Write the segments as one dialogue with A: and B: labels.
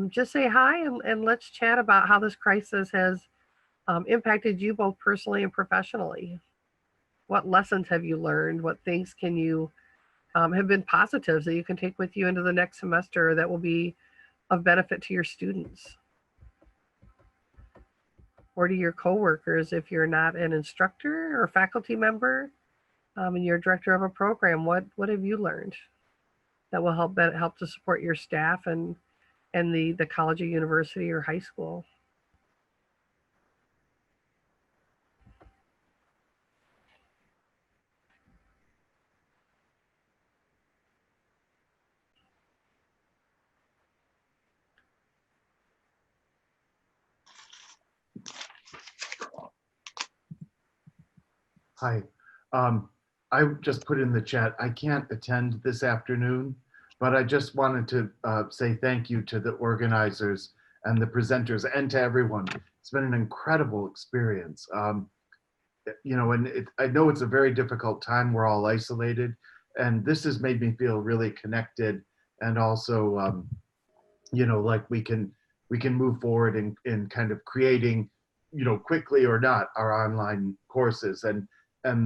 A: Just say hi and let's chat about how this crisis has impacted you both personally and professionally. What lessons have you learned? What things can you have been positives that you can take with you into the next semester that will be of benefit to your students or to your coworkers if you're not an instructor or faculty member and you're director of a program? What have you learned that will help to support your staff and the college or university or high school?
B: Hi. Um, I just put in the chat, I can't attend this afternoon, but I just wanted to say thank you to the organizers and the presenters and to everyone. It's been an incredible experience. And I know it's a very difficult time. We're all isolated, and this has made me feel really connected, and also, like we can move forward in kind of creating, quickly or not, our online courses, and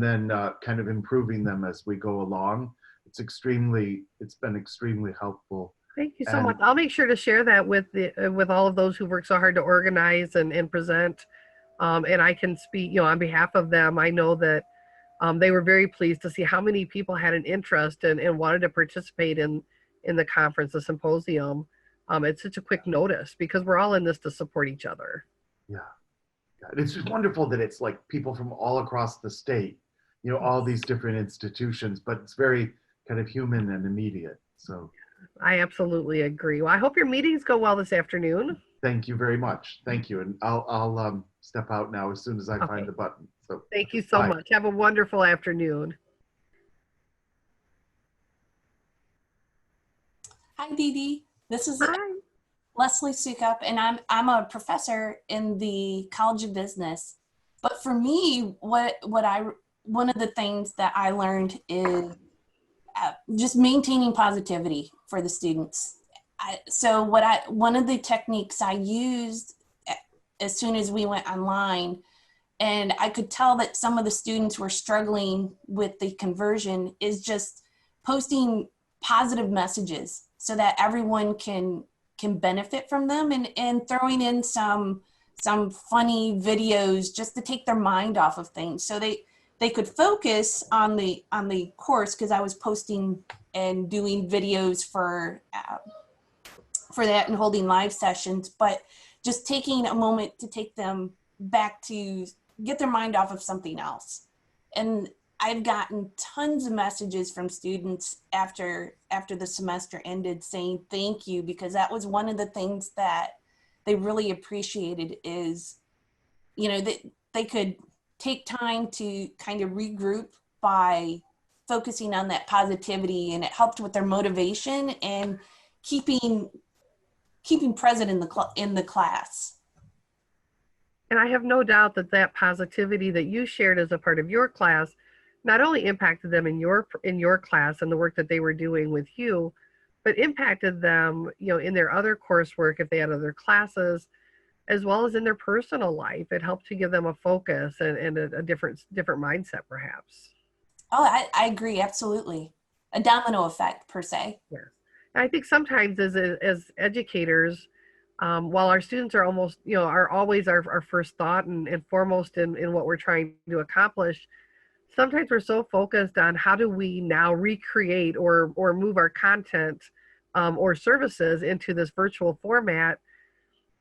B: then kind of improving them as we go along. It's been extremely helpful.
A: Thank you so much.
B: And
A: I'll make sure to share that with all of those who work so hard to organize and present. And I can speak, on behalf of them. I know that they were very pleased to see how many people had an interest and wanted to participate in the conference, the symposium. It's such a quick notice because we're all in this to support each other.
B: yeah, yeah, it's just wonderful that it's like people from all across the state, all these different institutions, but it's very kind of human and immediate. So
A: I absolutely agree. Well, I hope your meetings go well this afternoon.
B: thank you very much. Thank you. And I'll step out now as soon as I find
A: Okay.
B: the button. So
A: Thank you so
B: bye.
A: much. Have a wonderful afternoon.
C: Hi, Dee Dee. This is
A: Hi.
C: Leslie Sukup, and I'm a professor in the College of Business. But for me, one of the things that I learned is just maintaining positivity for the students. One of the techniques I used as soon as we went online, and I could tell that some of the students were struggling with the conversion, is just posting positive messages so that everyone can benefit from them, and throwing in some funny videos just to take their mind off of things so they could focus on the course, because I was posting and doing videos for that and holding live sessions, but just taking a moment to take them back to get their mind off of something else. And I've gotten tons of messages from students after the semester ended saying thank you, because that was one of the things that they really appreciated is, that they could take time to kind of regroup by focusing on that positivity, and it helped with their motivation and keeping present in the class.
A: And I have no doubt that positivity that you shared as a part of your class not only impacted them in your class and the work that they were doing with you, but impacted them, in their other coursework if they had other classes, as well as in their personal life. It helped to give them a focus and a different mindset, perhaps.
C: Oh, I agree, absolutely. A domino effect, per se.
A: Yes. And I think sometimes as educators, while our students are always our first thought and foremost in what we're trying to accomplish, sometimes we're so focused on how do we now recreate or move our content or services into this virtual format.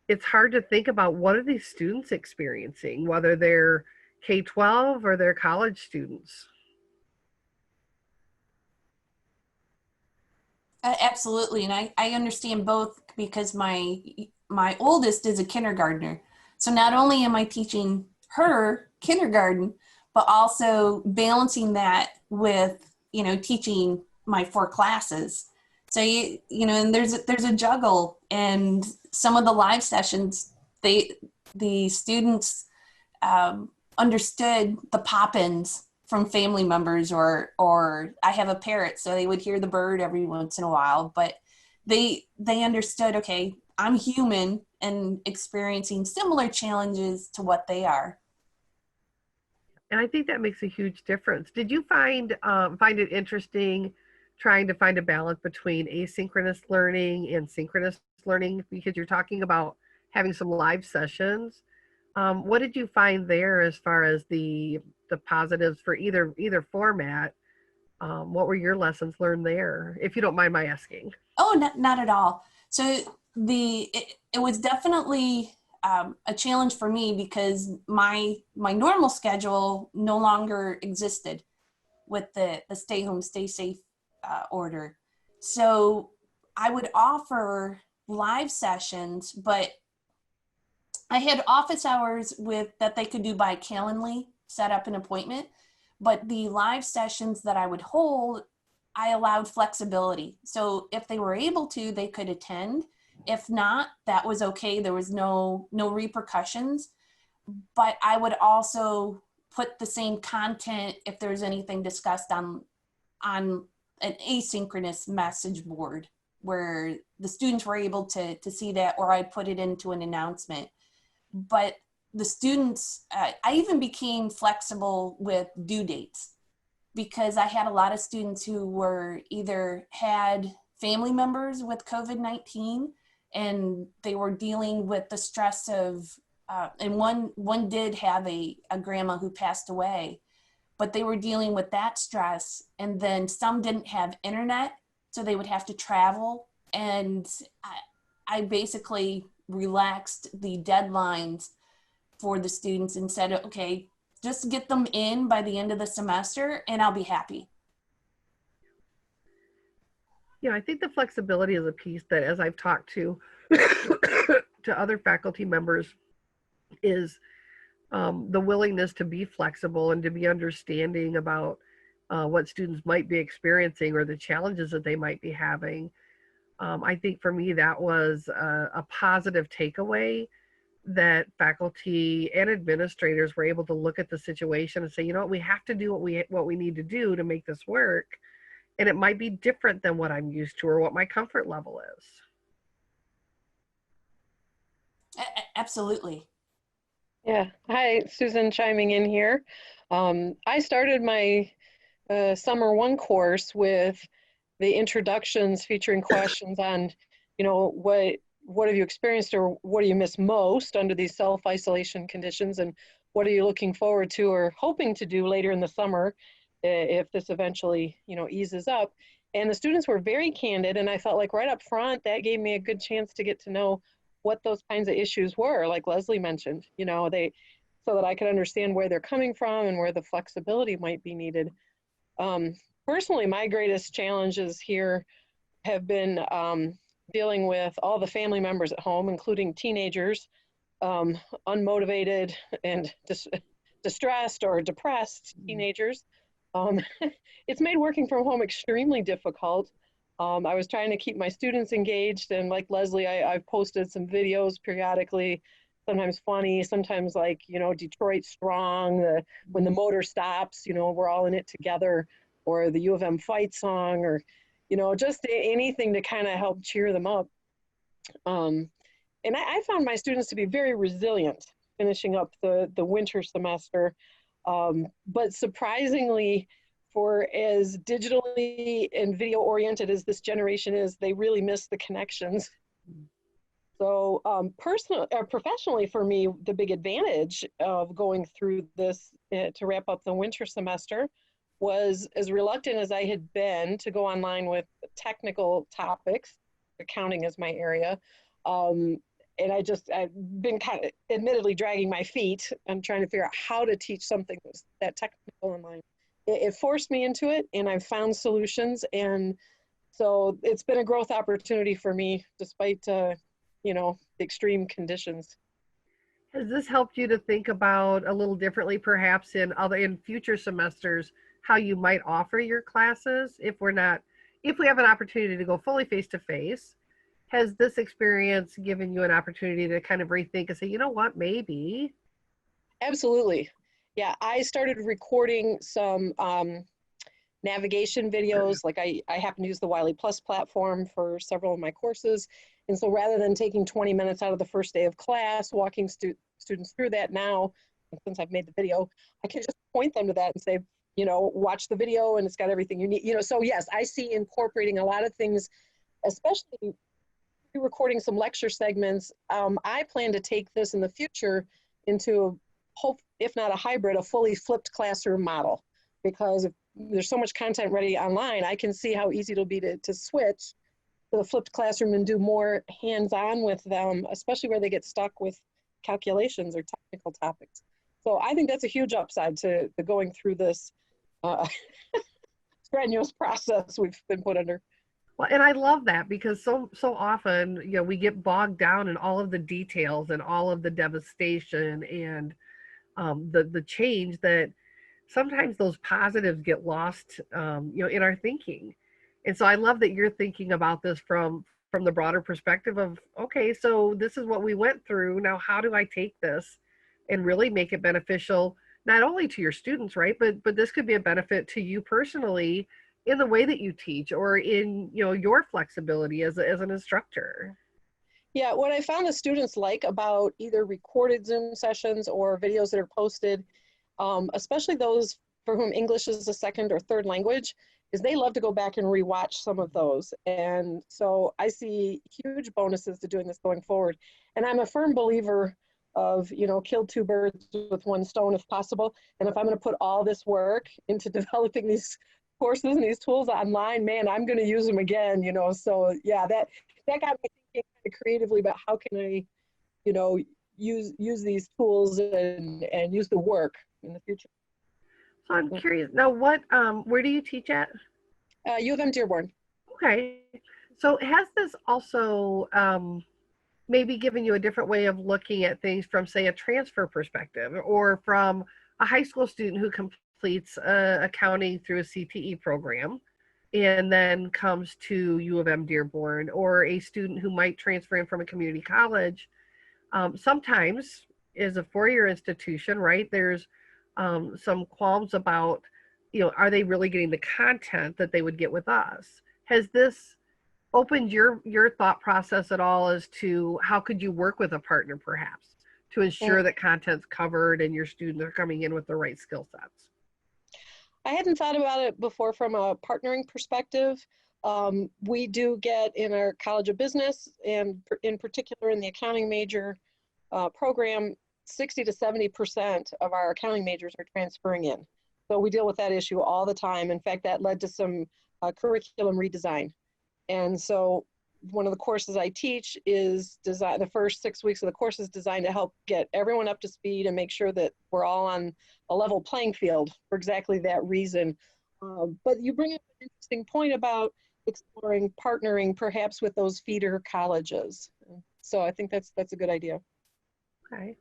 A: It's hard to think about what are these students experiencing, whether they're K-12 or they're college students.
C: Absolutely, and I understand both, because my oldest is a kindergartner. So not only am I teaching her kindergarten, but also balancing that with, teaching my 4 classes. So and there's a juggle, and some of the live sessions, the students understood the pop-ins from family members, or I have a parrot, so they would hear the bird every once in a while, but they understood, okay, I'm human and experiencing similar challenges to what they are.
A: And I think that makes a huge difference. Did you find it interesting trying to find a balance between asynchronous learning and synchronous learning? Because you're talking about having some live sessions. What did you find there as far as the positives for either format? What were your lessons learned there, if you don't mind my asking?
C: Oh, not at all. So it was definitely a challenge for me because my normal schedule no longer existed with the stay home, stay safe order. So I would offer live sessions, but I had office hours with that they could do by Calendly, set up an appointment. But the live sessions that I would hold, I allowed flexibility. So if they were able to, they could attend. If not, that was okay. There was no repercussions. But I would also put the same content if there's anything discussed on an asynchronous message board where the students were able to see that, or I'd put it into an announcement. But the students, I even became flexible with due dates because I had a lot of students who were either had family members with COVID-19 and they were dealing with the stress of, and one did have a grandma who passed away, but they were dealing with that stress. And then some didn't have internet, so they would have to travel. And I basically relaxed the deadlines for the students and said, okay, just get them in by the end of the semester and I'll be happy.
A: Yeah, I think the flexibility is a piece that, as I've talked to to other faculty members, is the willingness to be flexible and to be understanding about what students might be experiencing or the challenges that they might be having. I think for me that was a positive takeaway, that faculty and administrators were able to look at the situation and say, you know what, we have to do what we need to do to make this work. And it might be different than what I'm used to or what my comfort level is.
C: Absolutely.
D: Yeah. Hi, Susan chiming in here. I started my summer one course with the introductions featuring questions on, what have you experienced or what do you miss most under these self-isolation conditions, and what are you looking forward to or hoping to do later in the summer if this eventually, eases up. And the students were very candid, and I felt like right up front that gave me a good chance to get to know what those kinds of issues were, like Leslie mentioned, so that I could understand where they're coming from and where the flexibility might be needed. Personally, my greatest challenges here have been dealing with all the family members at home, including teenagers, unmotivated and distressed or depressed teenagers. It's made working from home extremely difficult. I was trying to keep my students engaged, and like Leslie, I've posted some videos periodically, sometimes funny, sometimes like, Detroit Strong, when the motor stops, we're all in it together, or the U of M fight song, or, just anything to kind of help cheer them up. And I found my students to be very resilient finishing up the winter semester. But surprisingly, for as digitally and video oriented as this generation is, they really miss the connections. So professionally for me, the big advantage of going through this to wrap up the winter semester was, as reluctant as I had been to go online with technical topics, accounting is my area, and I've been kind of admittedly dragging my feet and trying to figure out how to teach something that technical online. It forced me into it, and I've found solutions. And so it's been a growth opportunity for me, despite, the extreme conditions.
A: Has this helped you to think about a little differently, perhaps in future semesters, how you might offer your classes if we have an opportunity to go fully face-to-face? Has this experience given you an opportunity to kind of rethink and say, you know what, maybe?
D: Absolutely. Yeah, I started recording some navigation videos. Like I happen to use the Wiley Plus platform for several of my courses. And so rather than taking 20 minutes out of the first day of class, walking students through that now, since I've made the video, I can just point them to that and say, you know, watch the video and it's got everything you need. You know, so yes, I see incorporating a lot of things, especially recording some lecture segments. I plan to take this in the future into, hope, if not a hybrid, a fully flipped classroom model. Because if there's so much content ready online, I can see how easy it'll be to switch to the flipped classroom and do more hands-on with them, especially where they get stuck with calculations or technical topics. So I think that's a huge upside to going through this strenuous process we've been put under.
A: Well, and I love that because so often, you know, we get bogged down in all of the details and all of the devastation and the change that sometimes those positives get lost, you know, in our thinking. And so I love that you're thinking about this from the broader perspective of, okay, so this is what we went through. Now, how do I take this and really make it beneficial, not only to your students, right? But this could be a benefit to you personally in the way that you teach or in, you know, your flexibility as an instructor.
D: Yeah, what I found the students like about either recorded Zoom sessions or videos that are posted, especially those for whom English is a second or third language, is they love to go back and rewatch some of those. And so I see huge bonuses to doing this going forward. And I'm a firm believer of, you know, kill two birds with one stone if possible. And if I'm going to put all this work into developing these courses and these tools online, man, I'm going to use them again, you know. So yeah, that got me thinking kind of creatively about how can I, you know, use these tools and use the work in the future.
A: So I'm curious now, where do you teach at?
D: U of M Dearborn.
A: Okay. So has this also maybe given you a different way of looking at things from, say, a transfer perspective or from a high school student who completes accounting through a CTE program and then comes to U of M Dearborn, or a student who might transfer in from a community college? Sometimes as a four-year institution, right, there's some qualms about, you know, are they really getting the content that they would get with us? Has this opened your thought process at all as to how could you work with a partner perhaps to ensure that content's covered and your students are coming in with the right skill sets?
D: I hadn't thought about it before from a partnering perspective. We do get in our College of Business, and in particular in the accounting major program, 60 to 70% of our accounting majors are transferring in. So we deal with that issue all the time. In fact, that led to some curriculum redesign. And so one of the courses I teach is design. The first 6 weeks of the course is designed to help get everyone up to speed and make sure that we're all on a level playing field for exactly that reason. But you bring up an interesting point about exploring partnering perhaps with those feeder colleges. So I think that's a good idea.
A: Okay.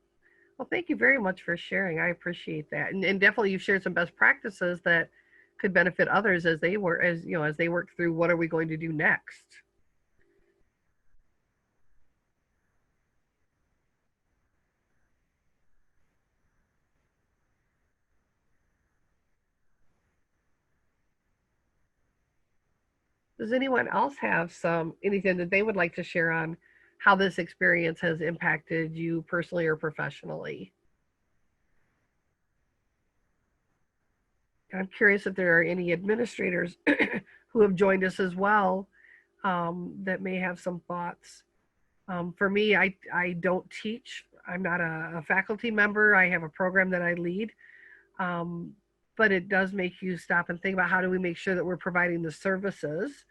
A: Well, thank you very much for sharing. I appreciate that. And definitely you've shared some best practices that could benefit others as they work, as you know, as they work through what are we going to do next. Does anyone else have anything that they would like to share on how this experience has impacted you personally or professionally? I'm curious if there are any administrators who have joined us as well, that may have some thoughts. For me, I don't teach. I'm not a faculty member. I have a program that I lead. Um, but it does make you stop and think about how do we make sure that we're providing the services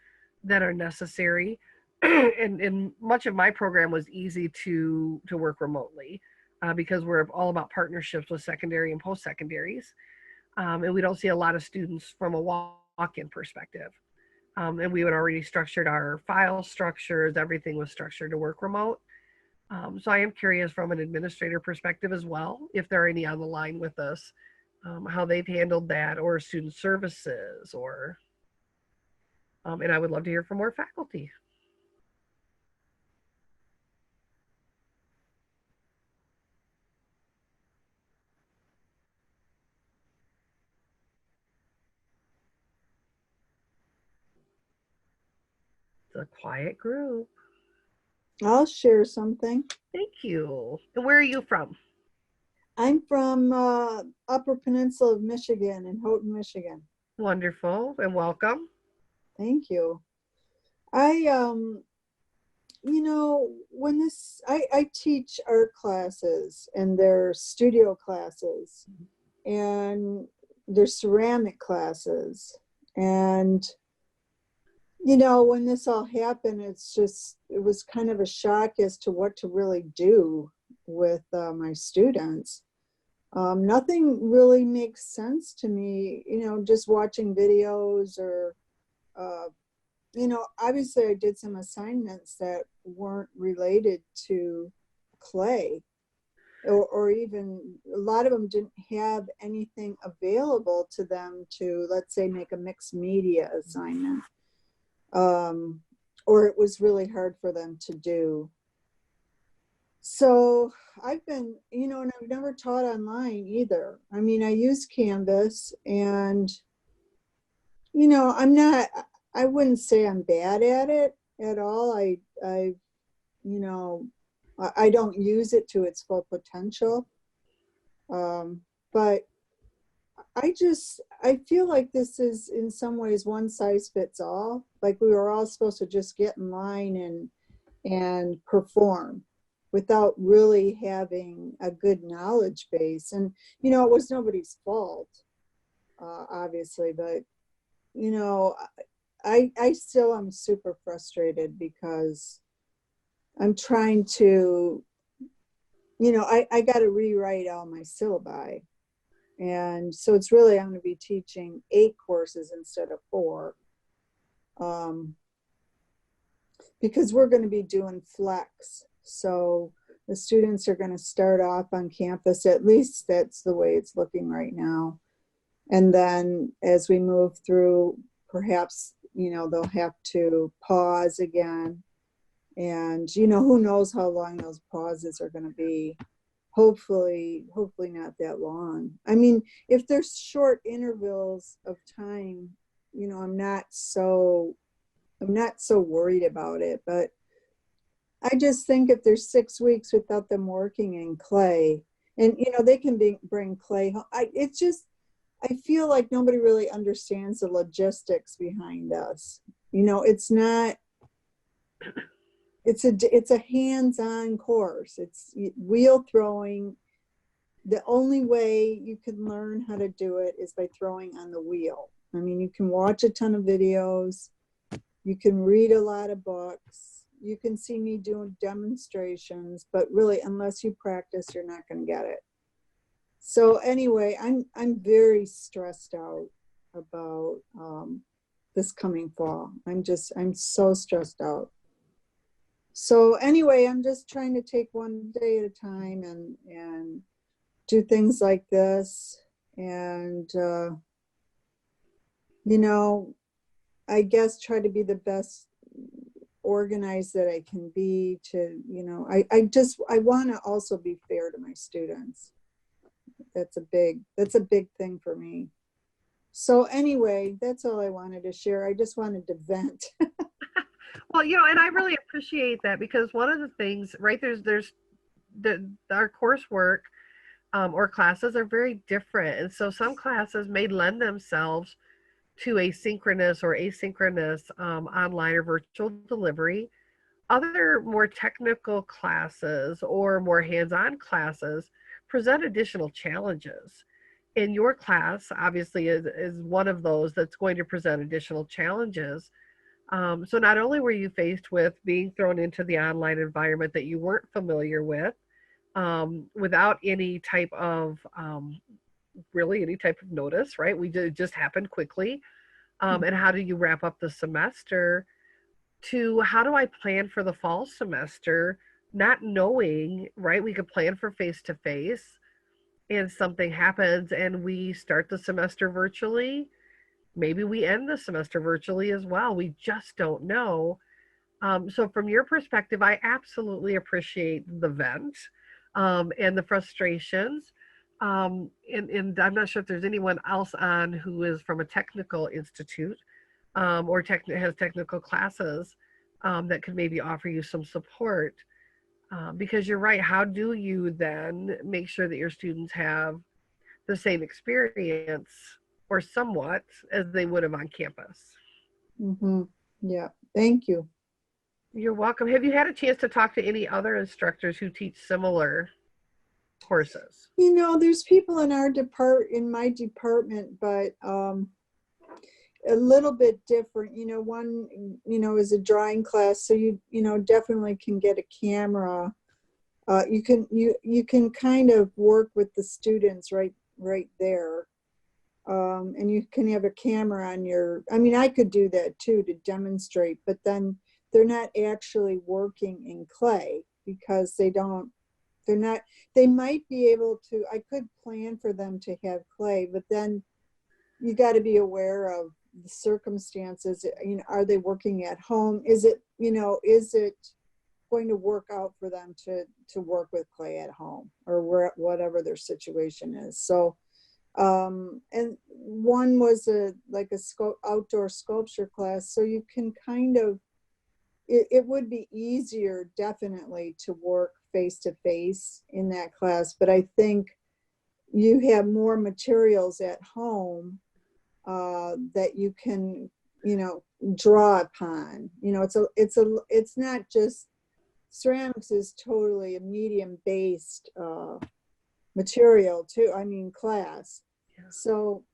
A: that are necessary. And much of my program was easy to work remotely because we're all about partnerships with secondary and post-secondaries. And we don't see a lot of students from a walk-in perspective. And we had already structured our file structures. Everything was structured to work remote. So I am curious from an administrator perspective as well, if there are any on the line with us, how they've handled that, or student services, or, and I would love to hear from more faculty. a quiet group.
E: I'll share something.
A: Thank you. And where are you from?
E: I'm from Upper Peninsula of Michigan in Houghton, Michigan.
A: Wonderful and welcome.
E: Thank you. I you know, I teach art classes, and they're studio classes, and they're ceramic classes. And, you know, when this all happened, it was kind of a shock as to what to really do with my students. Nothing really makes sense to me, you know, just watching videos or, you know, obviously I did some assignments that weren't related to clay, or even a lot of them didn't have anything available to them to, let's say, make a mixed media assignment, or it was really hard for them to do. So I've been, you know, and I've never taught online either. I mean, I use Canvas, and, you know, I wouldn't say I'm bad at it at all. You know, I don't use it to its full potential. But I feel like this is in some ways one size fits all. Like we were all supposed to just get in line and perform without really having a good knowledge base. And, you know, it was nobody's fault, obviously, but, you know, I still am super frustrated because I'm trying to, you know, I got to rewrite all my syllabi. And so it's really, I'm going to be teaching 8 courses instead of 4. Because we're going to be doing flex. So the students are going to start off on campus, at least that's the way it's looking right now. And then as we move through, perhaps, you know, they'll have to pause again. And, you know, who knows how long those pauses are going to be. Hopefully not that long. I mean, if there's short intervals of time, you know, I'm not so worried about it. But I just think if there's 6 weeks without them working in clay, and, you know, they can bring clay home. I feel like nobody really understands the logistics behind us. You know, it's a hands-on course. It's wheel throwing. The only way you can learn how to do it is by throwing on the wheel. I mean, you can watch a ton of videos. You can read a lot of books. You can see me doing demonstrations, but really, unless you practice, you're not going to get it. So anyway, I'm very stressed out about this coming fall. I'm so stressed out. So anyway, I'm just trying to take one day at a time and do things like this. And, you know, I guess try to be the best organized that I can be to, you know, I want to also be fair to my students. That's a big thing for me. So anyway, that's all I wanted to share. I just wanted to vent.
A: Well, you know, and I really appreciate that, because one of the things, right, our coursework or classes are very different. And so some classes may lend themselves to asynchronous or asynchronous online or virtual delivery. Other more technical classes or more hands-on classes present additional challenges. And your class obviously is one of those that's going to present additional challenges. So not only were you faced with being thrown into the online environment that you weren't familiar with, without any type of really any type of notice, right? It just happened quickly. And how do you wrap up the semester, to how do I plan for the fall semester, not knowing, right? We could plan for face-to-face and something happens and we start the semester virtually. Maybe we end the semester virtually as well. We just don't know. So from your perspective, I absolutely appreciate the vent and the frustrations. And I'm not sure if there's anyone else on who is from a technical institute or has technical classes. that could maybe offer you some support. Because you're right, how do you then make sure that your students have the same experience or somewhat as they would have on campus?
E: Mm-hmm. Yeah, thank you.
A: You're welcome. Have you had a chance to talk to any other instructors who teach similar courses?
E: You know, there's people in my department, but a little bit different. You know, one, you know, is a drawing class, so you know, definitely can get a camera. You can kind of work with the students right there. And you can have a camera on your, I mean, I could do that too to demonstrate, but then they're not actually working in clay because they might be able to, I could plan for them to have clay, but then you got to be aware of the circumstances. You know, are they working at home? Is it going to work out for them to work with clay at home or whatever their situation is? So, and one was outdoor sculpture class. So you can kind of, it would be easier definitely to work face to face in that class, but I think you have more materials at home that you can, you know, draw upon. You know, it's not just, ceramics is totally a medium based material too, I mean class.
A: Yeah.
E: So,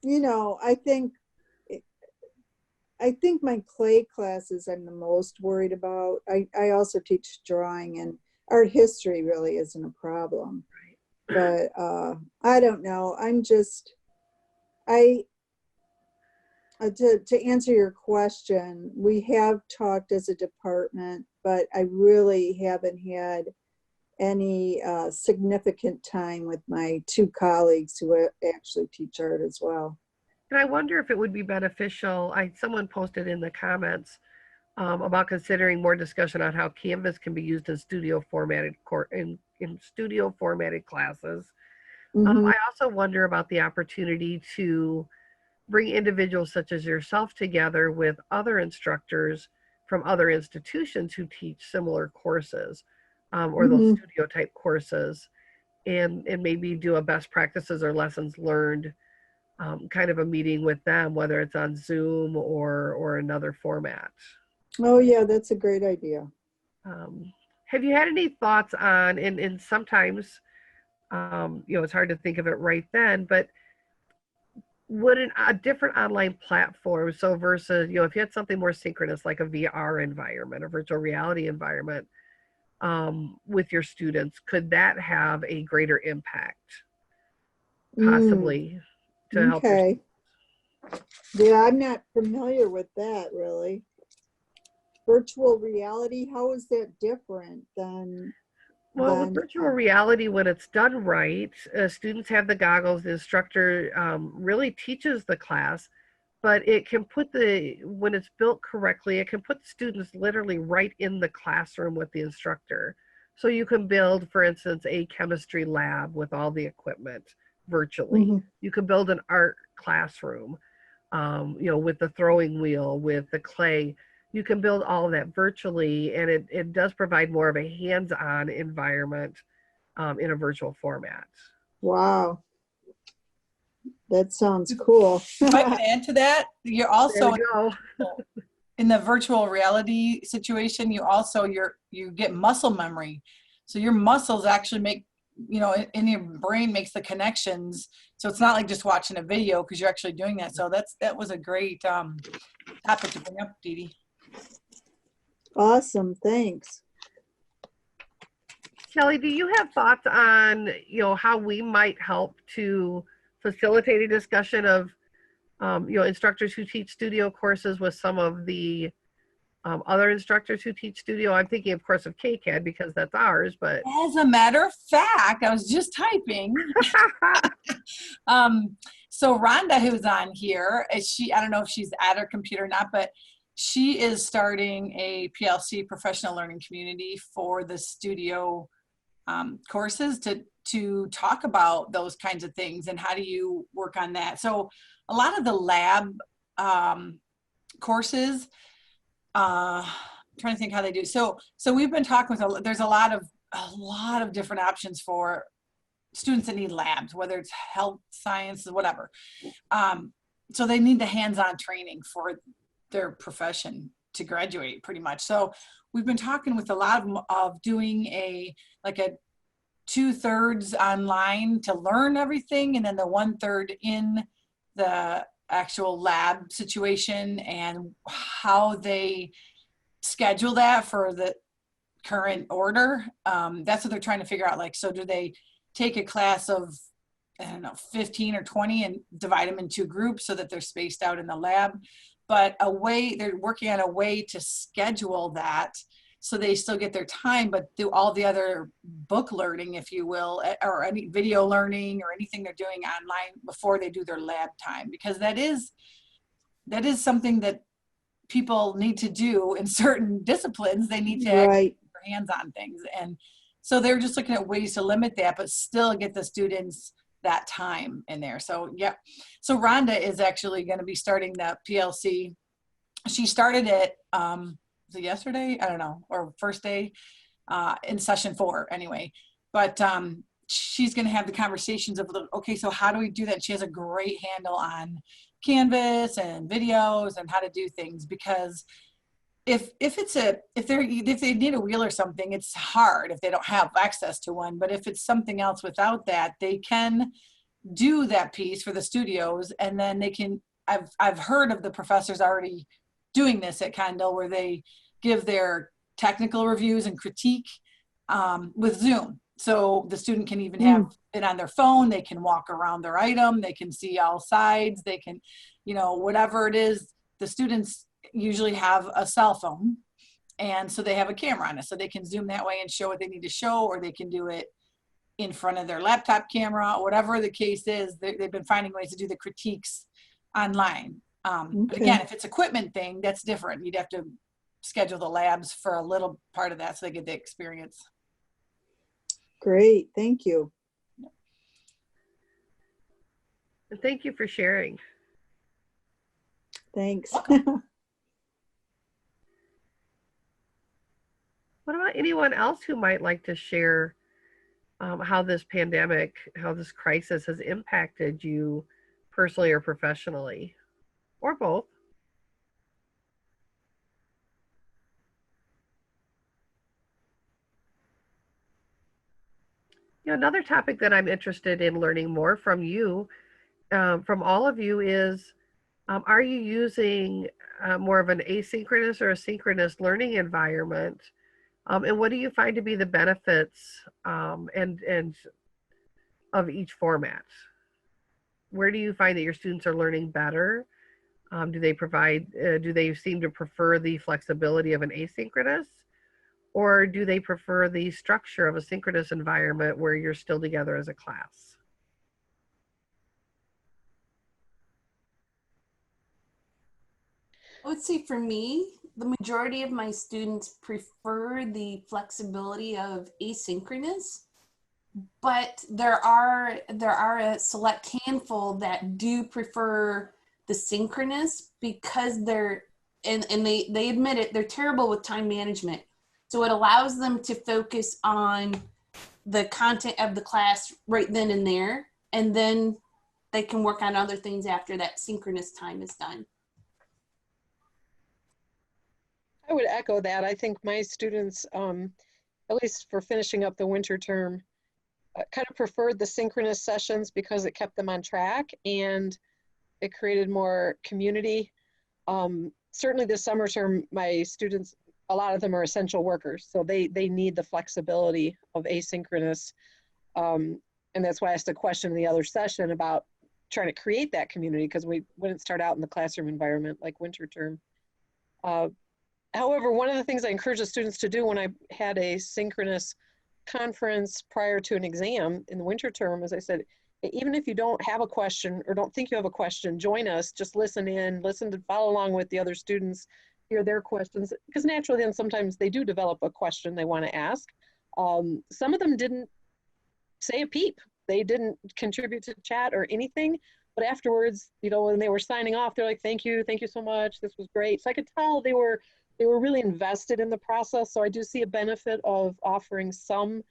E: you know, I think my clay classes I'm the most worried about. I also teach drawing, and art history really isn't a problem. But I don't know. To answer your question, we have talked as a department, but I really haven't had any significant time with my two colleagues who actually teach art as well.
A: And I wonder if it would be beneficial. Someone posted in the comments about considering more discussion on how Canvas can be used in studio formatted classes.
E: Mm-hmm.
A: I also wonder about the opportunity to bring individuals such as yourself together with other instructors from other institutions who teach similar courses or those
E: Mm-hmm.
A: studio type courses, and maybe do a best practices or lessons learned kind of a meeting with them, whether it's on Zoom or another format.
E: Oh yeah, that's a great idea.
A: Have you had any thoughts on, and sometimes, you know, it's hard to think of it right then, but would a different online platform, so versus, you know, if you had something more synchronous like a VR environment, a virtual reality environment with your students, could that have a greater impact possibly to help your
E: Okay. Yeah, I'm not familiar with that really. Virtual reality, how is that different than?
A: Well, with virtual reality, when it's done right, students have the goggles, the instructor really teaches the class, but it can when it's built correctly, it can put students literally right in the classroom with the instructor. So you can build, for instance, a chemistry lab with all the equipment virtually.
E: Mm-hmm.
A: You can build an art classroom, you know, with the throwing wheel, with the clay. You can build all of that virtually, and it does provide more of a hands-on environment in a virtual format.
E: Wow. That sounds cool.
F: If I can add to that, you're also
A: There we go.
F: in the virtual reality situation, you get muscle memory. So your muscles actually make, you know, in your brain makes the connections. So it's not like just watching a video because you're actually doing that. So that was a great topic to bring up, Dee Dee.
E: Awesome, thanks.
A: Kelly, do you have thoughts on, you know, how we might help to facilitate a discussion of, you know, instructors who teach studio courses with some of the other instructors who teach studio? I'm thinking, of course, of KCAD because that's ours, but.
F: As a matter of fact, I was just typing. So Rhonda, who's on here, I don't know if she's at her computer or not, but she is starting a PLC, professional learning community, for the studio courses to talk about those kinds of things and how do you work on that. So a lot of the lab courses, I'm trying to think how they do. So we've been talking with, there's a lot of different options for students that need labs, whether it's health sciences, whatever. So they need the hands-on training for their profession to graduate pretty much. So we've been talking with a lot of them of doing a 2/3 online to learn everything, and then the 1/3 in the actual lab situation, and how they schedule that for the current order. That's what they're trying to figure out. Like, so do they take a class of, I don't know, 15 or 20 and divide them into groups so that they're spaced out in the lab? But they're working on a way to schedule that so they still get their time, but do all the other book learning, if you will, or any video learning or anything they're doing online before they do their lab time, because that is something that people need to do in certain disciplines. They need to
E: Right.
F: get their hands on things. And so they're just looking at ways to limit that, but still get the students that time in there. So, yeah. So Rhonda is actually going to be starting the PLC. She started it, was it yesterday? I don't know, or first day in session 4 anyway. But she's going to have the conversations of, okay, so how do we do that? She has a great handle on Canvas and videos and how to do things, because if they need a wheel or something, it's hard if they don't have access to one. But if it's something else without that, they can do that piece for the studios, and then they can. I've heard of the professors already doing this at Condell, where they give their technical reviews and critique with Zoom. So the student can even have it on their phone. They can walk around their item. They can see all sides. They can, whatever it is. The students usually have a cell phone, and so they have a camera on it, so they can zoom that way and show what they need to show, or they can do it in front of their laptop camera, whatever the case is. They've been finding ways to do the critiques online. But again, if it's equipment thing, that's different. You'd have to schedule the labs for a little part of that so they get the experience.
E: Great, thank you.
A: And thank you for sharing.
E: Thanks.
A: What about anyone else who might like to share how this pandemic, how this crisis has impacted you personally or professionally, or both? Another topic that I'm interested in learning more from you, from all of you, is are you using more of an asynchronous or a synchronous learning environment? And what do you find to be the benefits and of each format? Where do you find that your students are learning better? Do they seem to prefer the flexibility of an asynchronous? Or do they prefer the structure of a synchronous environment where you're still together as a class?
C: I would say for me, the majority of my students prefer the flexibility of asynchronous, but there are a select handful that do prefer the synchronous, because they admit it, they're terrible with time management. So it allows them to focus on the content of the class right then and there, and then they can work on other things after that synchronous time is done.
D: I would echo that. I think my students, at least for finishing up the winter term, kind of preferred the synchronous sessions because it kept them on track and it created more community. Certainly this summer term, my students, a lot of them are essential workers, so they need the flexibility of asynchronous. And that's why I asked a question in the other session about trying to create that community, because we wouldn't start out in the classroom environment like winter term. However, one of the things I encourage the students to do when I had a synchronous conference prior to an exam in the winter term, as I said, even if you don't have a question or don't think you have a question, join us, just listen in, follow along with the other students, hear their questions, because naturally then sometimes they do develop a question they want to ask. Some of them didn't say a peep. They didn't contribute to chat or anything, but afterwards, when they were signing off, they're like, thank you so much, this was great. So I could tell they were they were really invested in the process. So I do see a benefit of offering some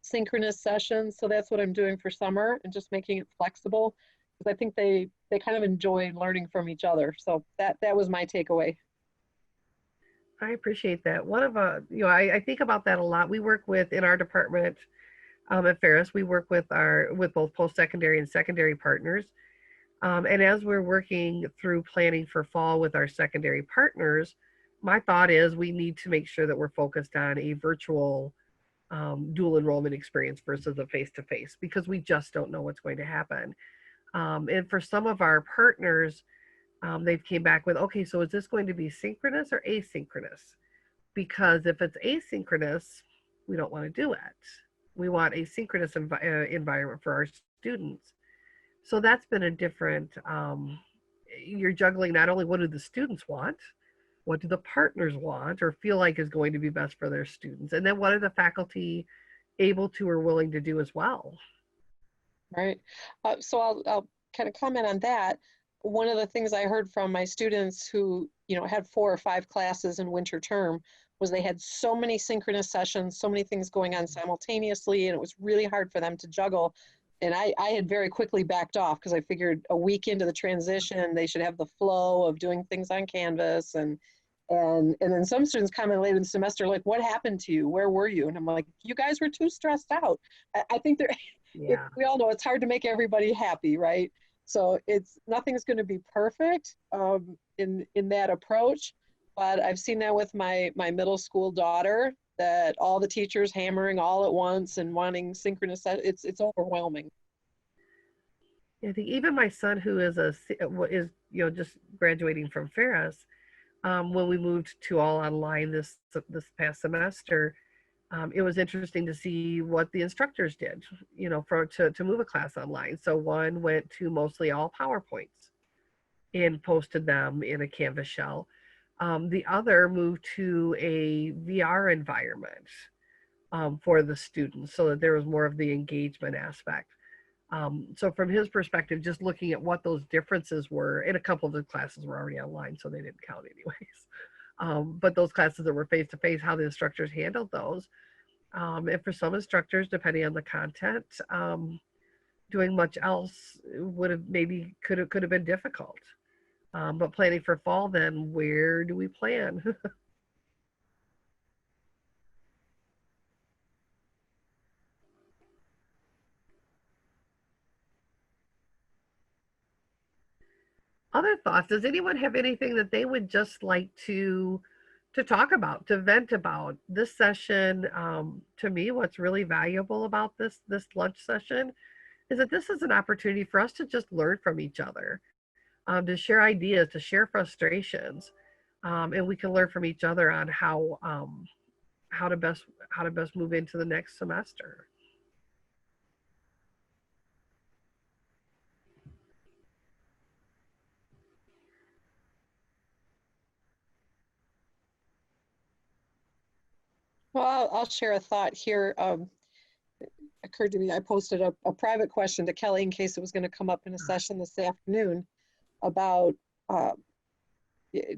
D: synchronous sessions. So that's what I'm doing for summer and just making it flexible, because I think they kind of enjoy learning from each other. So that was my takeaway.
A: I appreciate that. One of I think about that a lot. We work with in our department at Ferris. We work with both post-secondary and secondary partners. And as we're working through planning for fall with our secondary partners, my thought is we need to make sure that we're focused on a virtual dual enrollment experience versus a face-to-face, because we just don't know what's going to happen. And for some of our partners, they've came back with, okay, so is this going to be synchronous or asynchronous? Because if it's asynchronous, we don't want to do it. We want a synchronous environment for our students. So that's been a different, you're juggling not only what do the students want, what do the partners want or feel like is going to be best for their students, and then what are the faculty able to or willing to do as well.
D: Right. So I'll kind of comment on that. One of the things I heard from my students who, had 4 or 5 classes in winter term was they had so many synchronous sessions, so many things going on simultaneously, and it was really hard for them to juggle. And I had very quickly backed off because I figured a week into the transition, they should have the flow of doing things on Canvas. And then some students commented later in the semester, like, what happened to you? Where were you? And I'm like, you guys were too stressed out. I think
A: Yeah.
D: we all know it's hard to make everybody happy, right? So nothing's going to be perfect in that approach. But I've seen that with my middle school daughter, that all the teachers hammering all at once and wanting synchronous, it's overwhelming.
A: I think even my son, who is just graduating from Ferris, when we moved to all online this past semester, it was interesting to see what the instructors did, to move a class online. So one went to mostly all PowerPoints and posted them in a Canvas shell. The other moved to a VR environment for the students so that there was more of the engagement aspect. So from his perspective, just looking at what those differences were, and a couple of the classes were already online, so they didn't count anyways. But those classes that were face-to-face, how the instructors handled those. And for some instructors, depending on the content, doing much else could have been difficult. But planning for fall, then where do we plan? Other thoughts? Does anyone have anything that they would just like to talk about, to vent about? This session, to me, what's really valuable about this lunch session is that this is an opportunity for us to just learn from each other, to share ideas, to share frustrations, and we can learn from each other on how to best move into the next semester.
D: Well, I'll share a thought here. Occurred to me, I posted a private question to Kelly in case it was going to come up in a session this afternoon about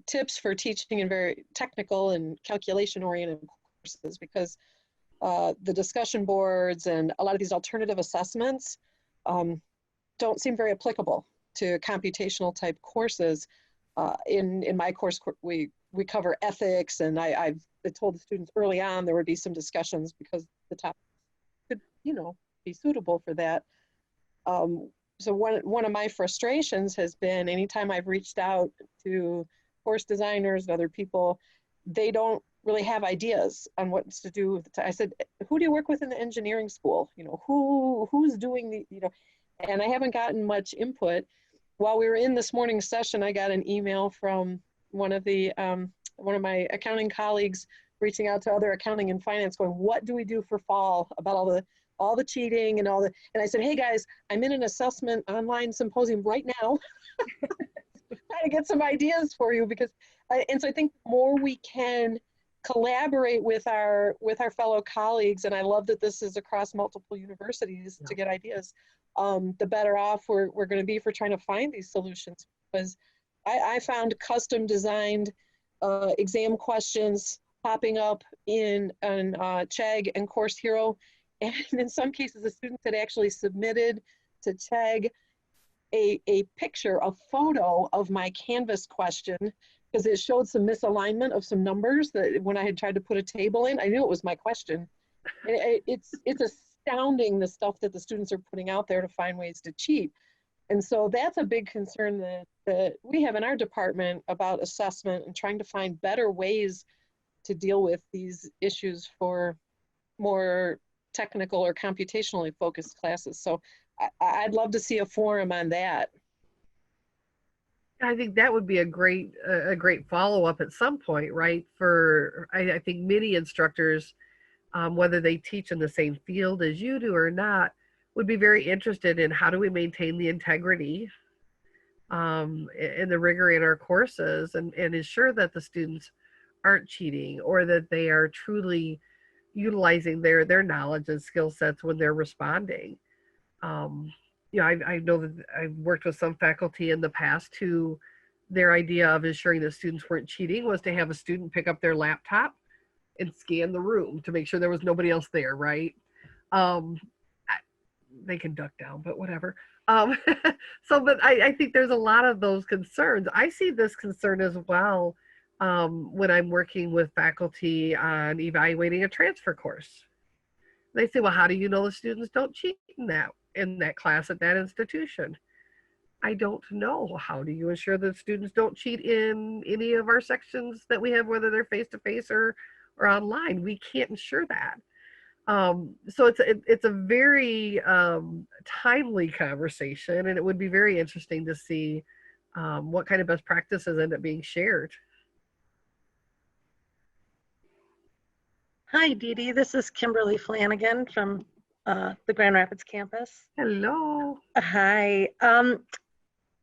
D: tips for teaching in very technical and calculation oriented courses, because the discussion boards and a lot of these alternative assessments don't seem very applicable to computational type courses. In my course, we cover ethics, and I've told the students early on there would be some discussions because the topic could, be suitable for that. So one of my frustrations has been anytime I've reached out to course designers and other people, they don't really have ideas on what to do. I said, who do you work with in the engineering school? Who's doing the, and I haven't gotten much input. While we were in this morning's session, I got an email from one of my accounting colleagues reaching out to other accounting and finance going, what do we do for fall about all the cheating and and I said, hey guys, I'm in an assessment online symposium right now, trying to get some ideas for you, because, and so I think the more we can collaborate with our fellow colleagues, and I love that this is across multiple universities to get ideas, the better off we're going to be for trying to find these solutions. Because I found custom designed exam questions popping up in Chegg and Course Hero. And in some cases, the students had actually submitted to Chegg a picture, a photo of my Canvas question, because it showed some misalignment of some numbers that when I had tried to put a table in, I knew it was my question. And it's astounding the stuff that the students are putting out there to find ways to cheat. And so that's a big concern that we have in our department about assessment and trying to find better ways to deal with these issues for more technical or computationally focused classes. So I'd love to see a forum on that.
A: I think that would be a great follow-up at some point, right? For I think many instructors, whether they teach in the same field as you do or not, would be very interested in how do we maintain the integrity and the rigor in our courses and ensure that the students aren't cheating or that they are truly utilizing their knowledge and skill sets when they're responding. You know, I know that I've worked with some faculty in the past who their idea of ensuring that students weren't cheating was to have a student pick up their laptop and scan the room to make sure there was nobody else there, right? They can duck down, but whatever. But I think there's a lot of those concerns. I see this concern as well when I'm working with faculty on evaluating a transfer course. They say, well, how do you know the students don't cheat in that class at that institution? I don't know. How do you ensure that students don't cheat in any of our sections that we have, whether they're face-to-face or online? We can't ensure that. So it's a very timely conversation, and it would be very interesting to see what kind of best practices end up being shared.
G: Hi, Dee Dee. This is Kimberly Flanagan from the Grand Rapids campus.
A: Hello.
G: Hi.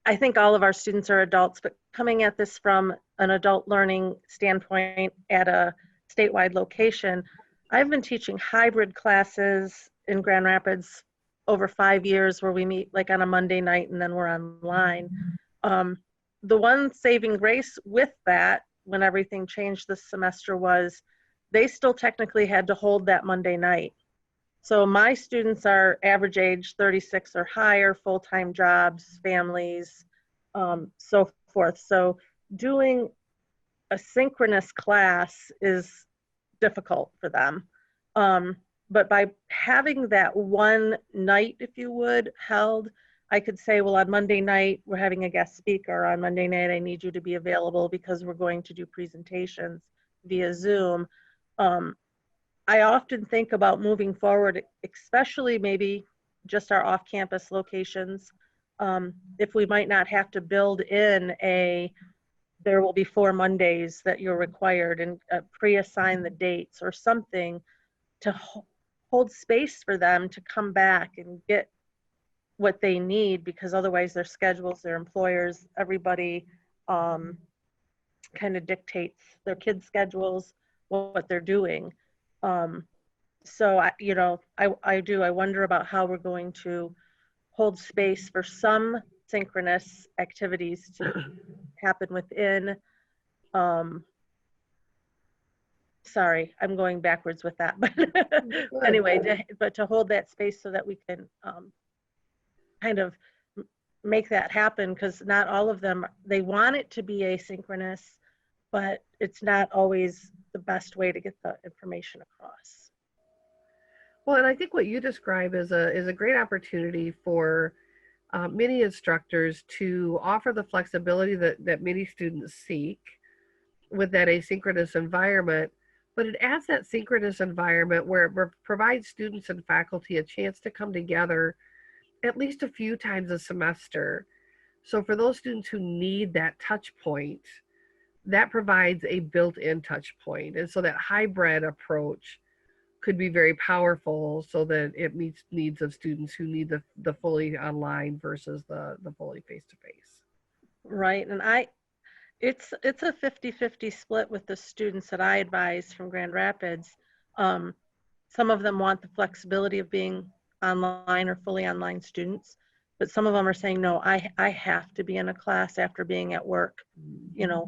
G: I think all of our students are adults, but coming at this from an adult learning standpoint at a statewide location, I've been teaching hybrid classes in Grand Rapids over 5 years where we meet like on a Monday night and then we're online. The one saving grace with that when everything changed this semester was they still technically had to hold that Monday night. So my students are average age 36 or higher, full-time jobs, families, so forth. So doing a synchronous class is difficult for them. But by having that one night, if you would, held, I could say, well, on Monday night, we're having a guest speaker. On Monday night, I need you to be available because we're going to do presentations via Zoom. I often think about moving forward, especially maybe just our off-campus locations, if we might not have to build in there will be 4 Mondays that you're required and pre-assign the dates or something to hold space for them to come back and get what they need, because otherwise their schedules, their employers, everybody kind of dictates their kids' schedules, what they're doing. So I wonder about how we're going to hold space for some synchronous activities to happen within. Sorry, I'm going backwards with that, but anyway, but to hold that space so that we can kind of make that happen, because not all of them, they want it to be asynchronous, but it's not always the best way to get the information across.
A: Well, and I think what you describe is a great opportunity for many instructors to offer the flexibility that many students seek with that asynchronous environment, but it adds that synchronous environment where it provides students and faculty a chance to come together at least a few times a semester. So for those students who need that touch point, that provides a built-in touch point. And so that hybrid approach could be very powerful so that it meets needs of students who need the fully online versus the fully face-to-face.
G: Right, and it's a 50-50 split with the students that I advise from Grand Rapids. Some of them want the flexibility of being online or fully online students. But some of them are saying, no, I have to be in a class after being at work,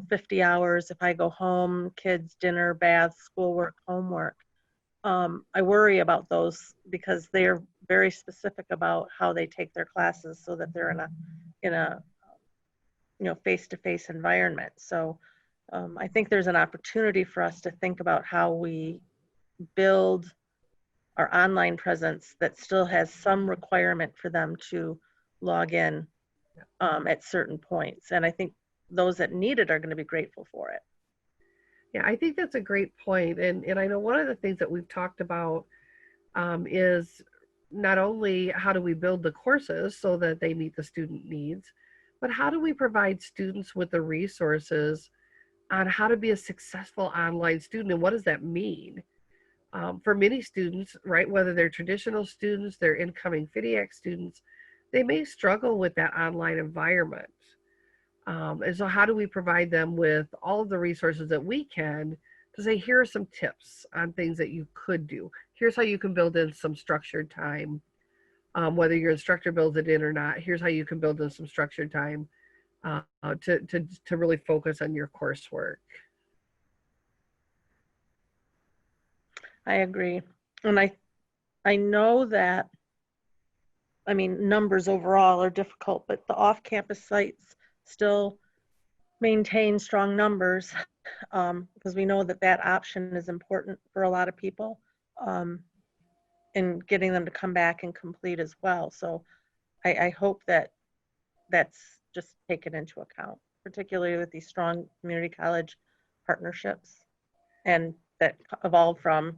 G: 50 hours. If I go home, kids, dinner, baths, schoolwork, homework. I worry about those because they're very specific about how they take their classes so that they're in a face-to-face environment. So I think there's an opportunity for us to think about how we build our online presence that still has some requirement for them to log in at certain points. And I think those that need it are going to be grateful for it.
A: Yeah, I think that's a great point. And I know one of the things that we've talked about is not only how do we build the courses so that they meet the student needs, but how do we provide students with the resources on how to be a successful online student, and what does that mean? For many students, right, whether they're traditional students, they're incoming FIDIAC students, they may struggle with that online environment. And so how do we provide them with all of the resources that we can to say, here are some tips on things that you could do. Here's how you can build in some structured time. Whether your instructor builds it in or not, here's how you can build in some structured time to really focus on your coursework.
G: I agree. And I know that, numbers overall are difficult, but the off-campus sites still maintain strong numbers because we know that option is important for a lot of people in getting them to come back and complete as well. So I hope that that's just taken into account, particularly with these strong community college partnerships and that evolved from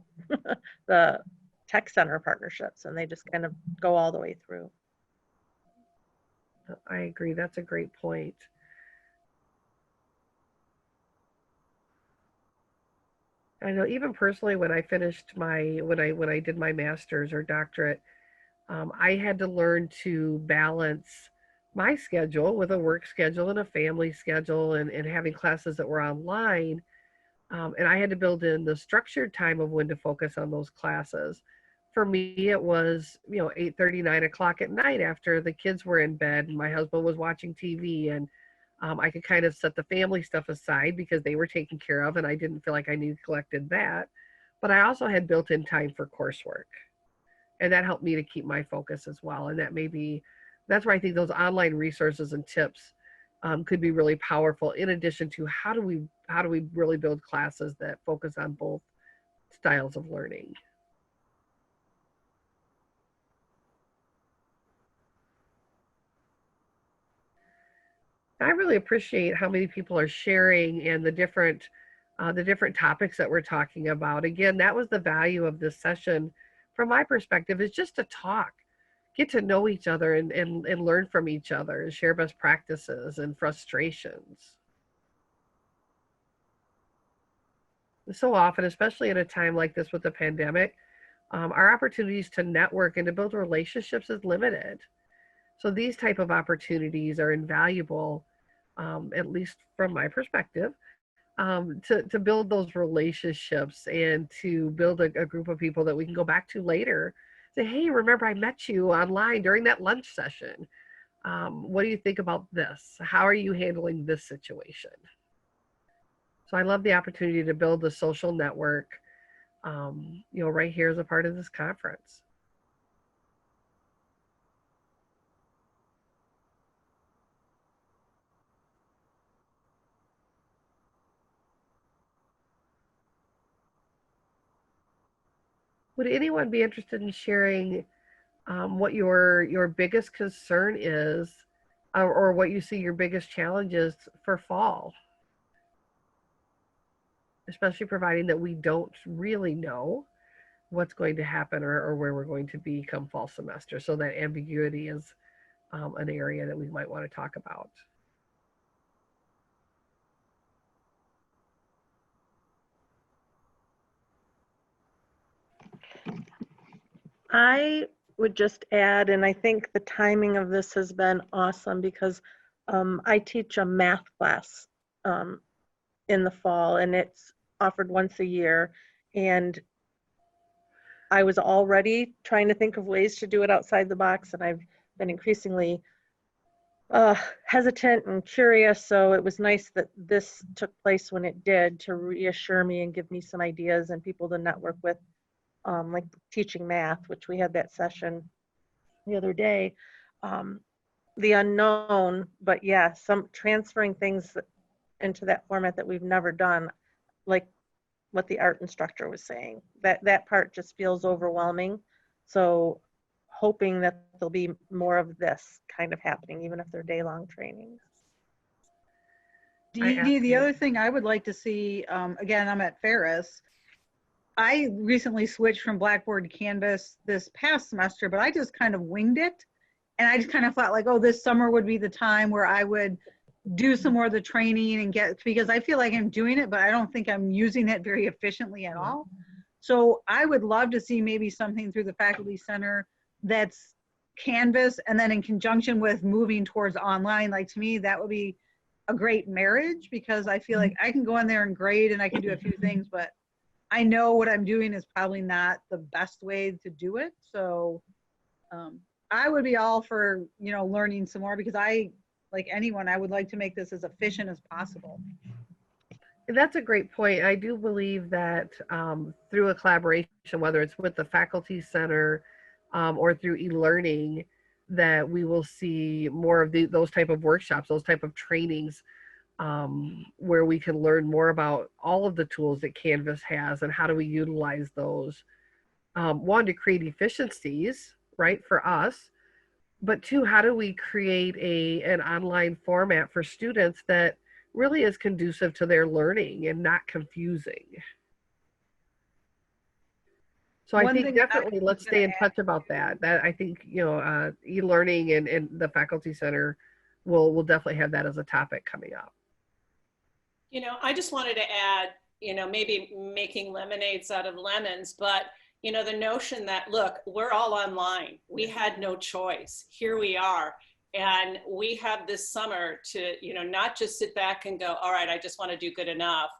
G: the tech center partnerships, and they just kind of go all the way through.
A: I agree. That's a great point. I know even personally when I finished when I did my master's or doctorate, I had to learn to balance my schedule with a work schedule and a family schedule and having classes that were online. And I had to build in the structured time of when to focus on those classes. For me, it was, 8:30, 9 o'clock at night after the kids were in bed and my husband was watching TV, and I could kind of set the family stuff aside because they were taken care of and I didn't feel like I neglected that. But I also had built in time for coursework, and that helped me to keep my focus as well. And that's where I think those online resources and tips could be really powerful, in addition to how do we really build classes that focus on both styles of learning. I really appreciate how many people are sharing and the different topics that we're talking about. Again, that was the value of this session from my perspective, is just to talk, get to know each other and learn from each other and share best practices and frustrations. So often, especially at a time like this with the pandemic, our opportunities to network and to build relationships is limited. So these type of opportunities are invaluable, at least from my perspective, to build those relationships and to build a group of people that we can go back to later. Say, hey, remember I met you online during that lunch session. What do you think about this? How are you handling this situation? So I love the opportunity to build a social network, right here as a part of this conference. Would anyone be interested in sharing what your biggest concern is, or what you see your biggest challenges for fall? Especially providing that we don't really know what's going to happen or where we're going to be come fall semester. So that ambiguity is an area that we might want to talk about.
G: I would just add, and I think the timing of this has been awesome because I teach a math class in the fall, and it's offered once a year. And I was already trying to think of ways to do it outside the box, and I've been increasingly hesitant and curious. So it was nice that this took place when it did, to reassure me and give me some ideas and people to network with, like teaching math, which we had that session the other day. The unknown, but yeah, some transferring things into that format that we've never done, like what the art instructor was saying. That part just feels overwhelming. So hoping that there'll be more of this kind of happening, even if they're day-long trainings.
A: I
H: Dee Dee, the other
A: absolutely-
H: thing I would like to see, again, I'm at Ferris. I recently switched from Blackboard to Canvas this past semester, but I just kind of winged it. And I just kind of thought like, oh, this summer would be the time where I would do some more of the training and get, because I feel like I'm doing it, but I don't think I'm using it very efficiently at all. So I would love to see maybe something through the Faculty Center that's Canvas, and then in conjunction with moving towards online. Like, to me, that would be a great marriage, because I feel like I can go in there and grade and I can do a few things, but I know what I'm doing is probably not the best way to do it. So I would be all for, you know, learning some more, because I, like anyone, I would like to make this as efficient as possible.
A: That's a great point. I do believe that through a collaboration, whether it's with the Faculty Center or through e-learning, that we will see more of those type of workshops, those type of trainings, where we can learn more about all of the tools that Canvas has and how do we utilize those. One, to create efficiencies, right, for us, but two, how do we create an online format for students that really is conducive to their learning and not confusing. So I
H: One
A: think
H: thing
A: definitely
H: I
A: let's
H: was
A: stay
H: gonna
A: in touch about that. That I think, you know, e-learning and the Faculty Center will definitely have that as a topic coming up.
I: You know, I just wanted to add, you know, maybe making lemonades out of lemons, but, you know, the notion that, look, we're all online. We had no choice. Here we are. And we have this summer to, you know, not just sit back and go, all right, I just want to do good enough,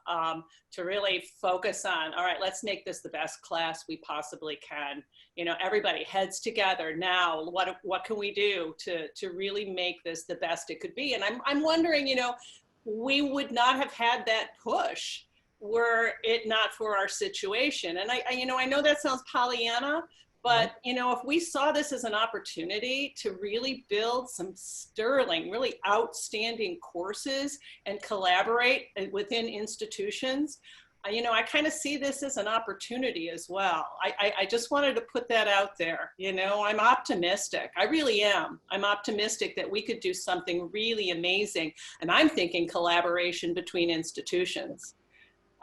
I: to really focus on, all right, let's make this the best class we possibly can. You know, everybody heads together now. What can we do to really make this the best it could be? And I'm wondering, you know, we would not have had that push were it not for our situation. And you know, I know that sounds Pollyanna, but, you know, if we saw this as an opportunity to really build some sterling, really outstanding courses and collaborate within institutions, you know, I kind of see this as an opportunity as well. I just wanted to put that out there. You know, I'm optimistic. I really am. I'm optimistic that we could do something really amazing. And I'm thinking collaboration between institutions.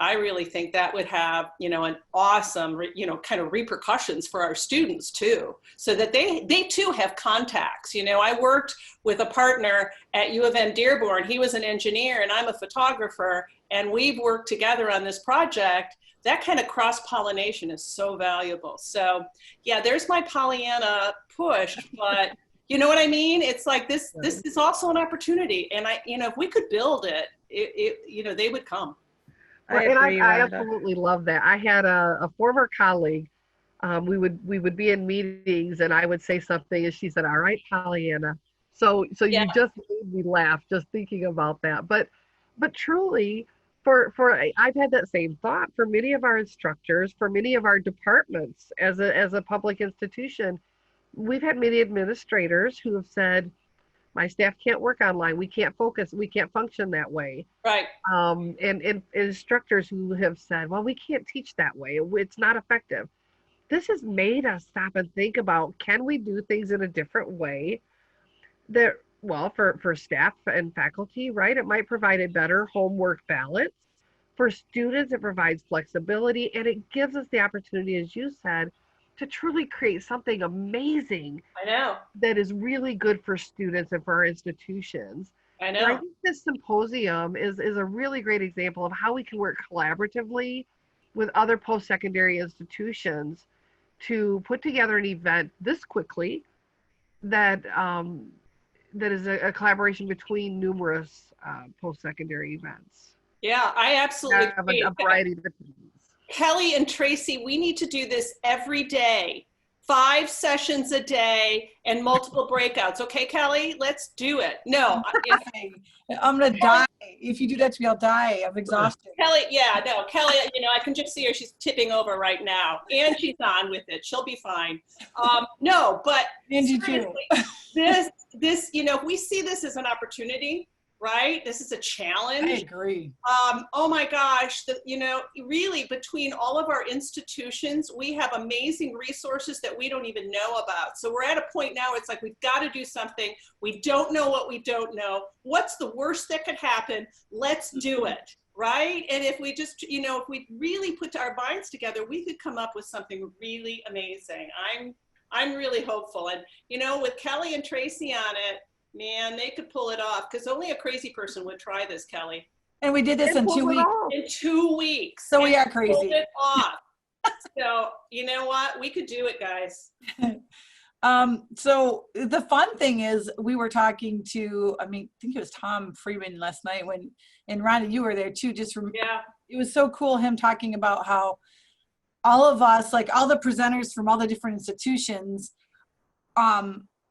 I: I really think that would have, you know, an awesome, you know, kind of repercussions for our students too, so that they too have contacts. You know, I worked with a partner at U of M Dearborn. He was an engineer and I'm a photographer, and we've worked together on this project. That kind of cross-pollination is so valuable. So yeah, there's my Pollyanna push, but you know what I mean? It's like this is also an opportunity. And you know, if we could build it, you know, they would come.
A: I absolutely love that. I had a former colleague. We would be in meetings, and I would say something, and she said, "All right, Pollyanna." So
I: Yeah.
A: you just made me laugh just thinking about that. But truly, I've had that same thought for many of our instructors, for many of our departments as a public institution. We've had many administrators who have said, my staff can't work online. We can't focus. We can't function that way.
I: Right.
A: And instructors who have said, well, we can't teach that way. It's not effective. This has made us stop and think about, can we do things in a different way that, well, for staff and faculty, right? It might provide a better homework balance. For students, it provides flexibility, and it gives us the opportunity, as you said, to truly create something amazing.
I: I know.
A: That is really good for students and for our institutions.
I: I know.
A: And I think this symposium is a really great example of how we can work collaboratively with other post-secondary institutions to put together an event this quickly that is a collaboration between numerous post-secondary events.
I: Yeah, I absolutely agree.
A: A variety of different things.
I: Kelly and Tracy, we need to do this every day 5 sessions a day and multiple breakouts. Okay, Kelly, let's do it. No,
F: I'm gonna die. If you do that to me, I'll die of exhaustion.
I: Kelly, yeah, no, Kelly, I can just see her. She's tipping over right now, and she's on with it. She'll be fine. No, but
F: Angie too.
I: this, we see this as an opportunity, right? This is a challenge.
F: I agree.
I: Oh my gosh, really between all of our institutions, we have amazing resources that we don't even know about. So we're at a point now, it's like, we've got to do something. We don't know what we don't know. What's the worst that could happen? Let's do it, right? And if we just, if we really put our minds together, we could come up with something really amazing. I'm really hopeful. And, with Kelly and Tracy on it, man, they could pull it off, because only a crazy person would try this, Kelly.
F: And we did this in 2 weeks.
I: In 2 weeks.
F: So we are
I: Pulled
F: crazy.
I: it off. So you know what? We could do it, guys.
F: So the fun thing is, we were talking to, I think it was Tom Freeman last night and Rhonda, you were there too.
I: Yeah.
F: It was so cool, him talking about how all of us, like all the presenters from all the different institutions,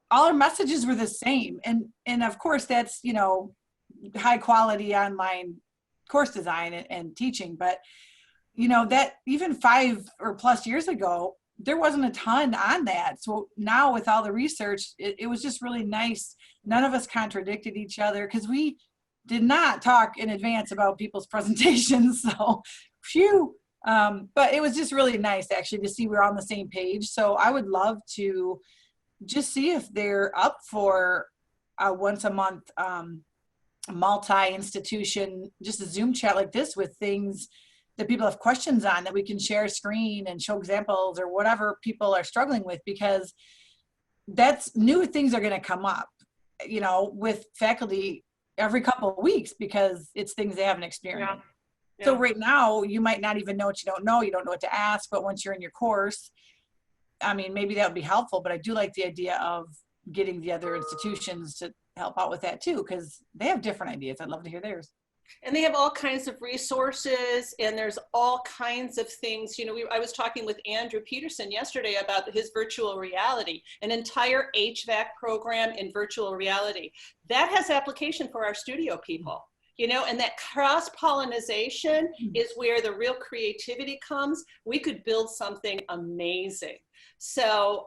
F: all our messages were the same. And of course that's, high quality online course design and teaching. But, that even 5 or plus years ago, there wasn't a ton on that. So now with all the research, it was just really nice. None of us contradicted each other, because we did not talk in advance about people's presentations. So phew. But it was just really nice actually to see we're on the same page. So I would love to just see if they're up for a once a month multi-institution, just a Zoom chat like this with things that people have questions on, that we can share a screen and show examples or whatever people are struggling with, because that's new things are going to come up, with faculty every couple of weeks, because it's things they haven't experienced.
I: Yeah.
F: So right now you might not even know what you don't know what to ask, but once you're in your course, maybe that would be helpful. But I do like the idea of getting the other institutions to help out with that too, because they have different ideas. I'd love to hear theirs.
I: And they have all kinds of resources, and there's all kinds of things. I was talking with Andrew Peterson yesterday about his virtual reality, an entire HVAC program in virtual reality. That has application for our studio people. And that cross-pollination is where the real creativity comes. We could build something amazing. So,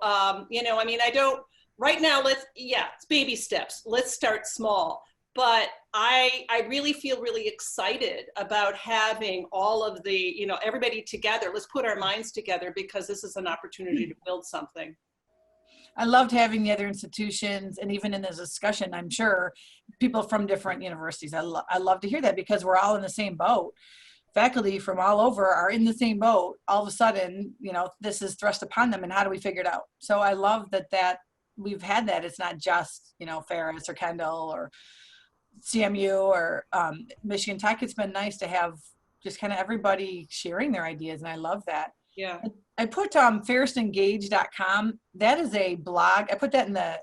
I: right now, it's baby steps. Let's start small. But I really feel really excited about having all of the, everybody together. Let's put our minds together, because this is an opportunity to build something.
F: I loved having the other institutions, and even in this discussion, I'm sure people from different universities. I love to hear that, because we're all in the same boat. Faculty from all over are in the same boat. All of a sudden, this is thrust upon them, and how do we figure it out? So I love that we've had that. It's not just, Ferris or Kendall or CMU or Michigan Tech. It's been nice to have just kind of everybody sharing their ideas, and I love that.
I: Yeah.
F: I put ferrisengage.com. That is a blog. I put that in the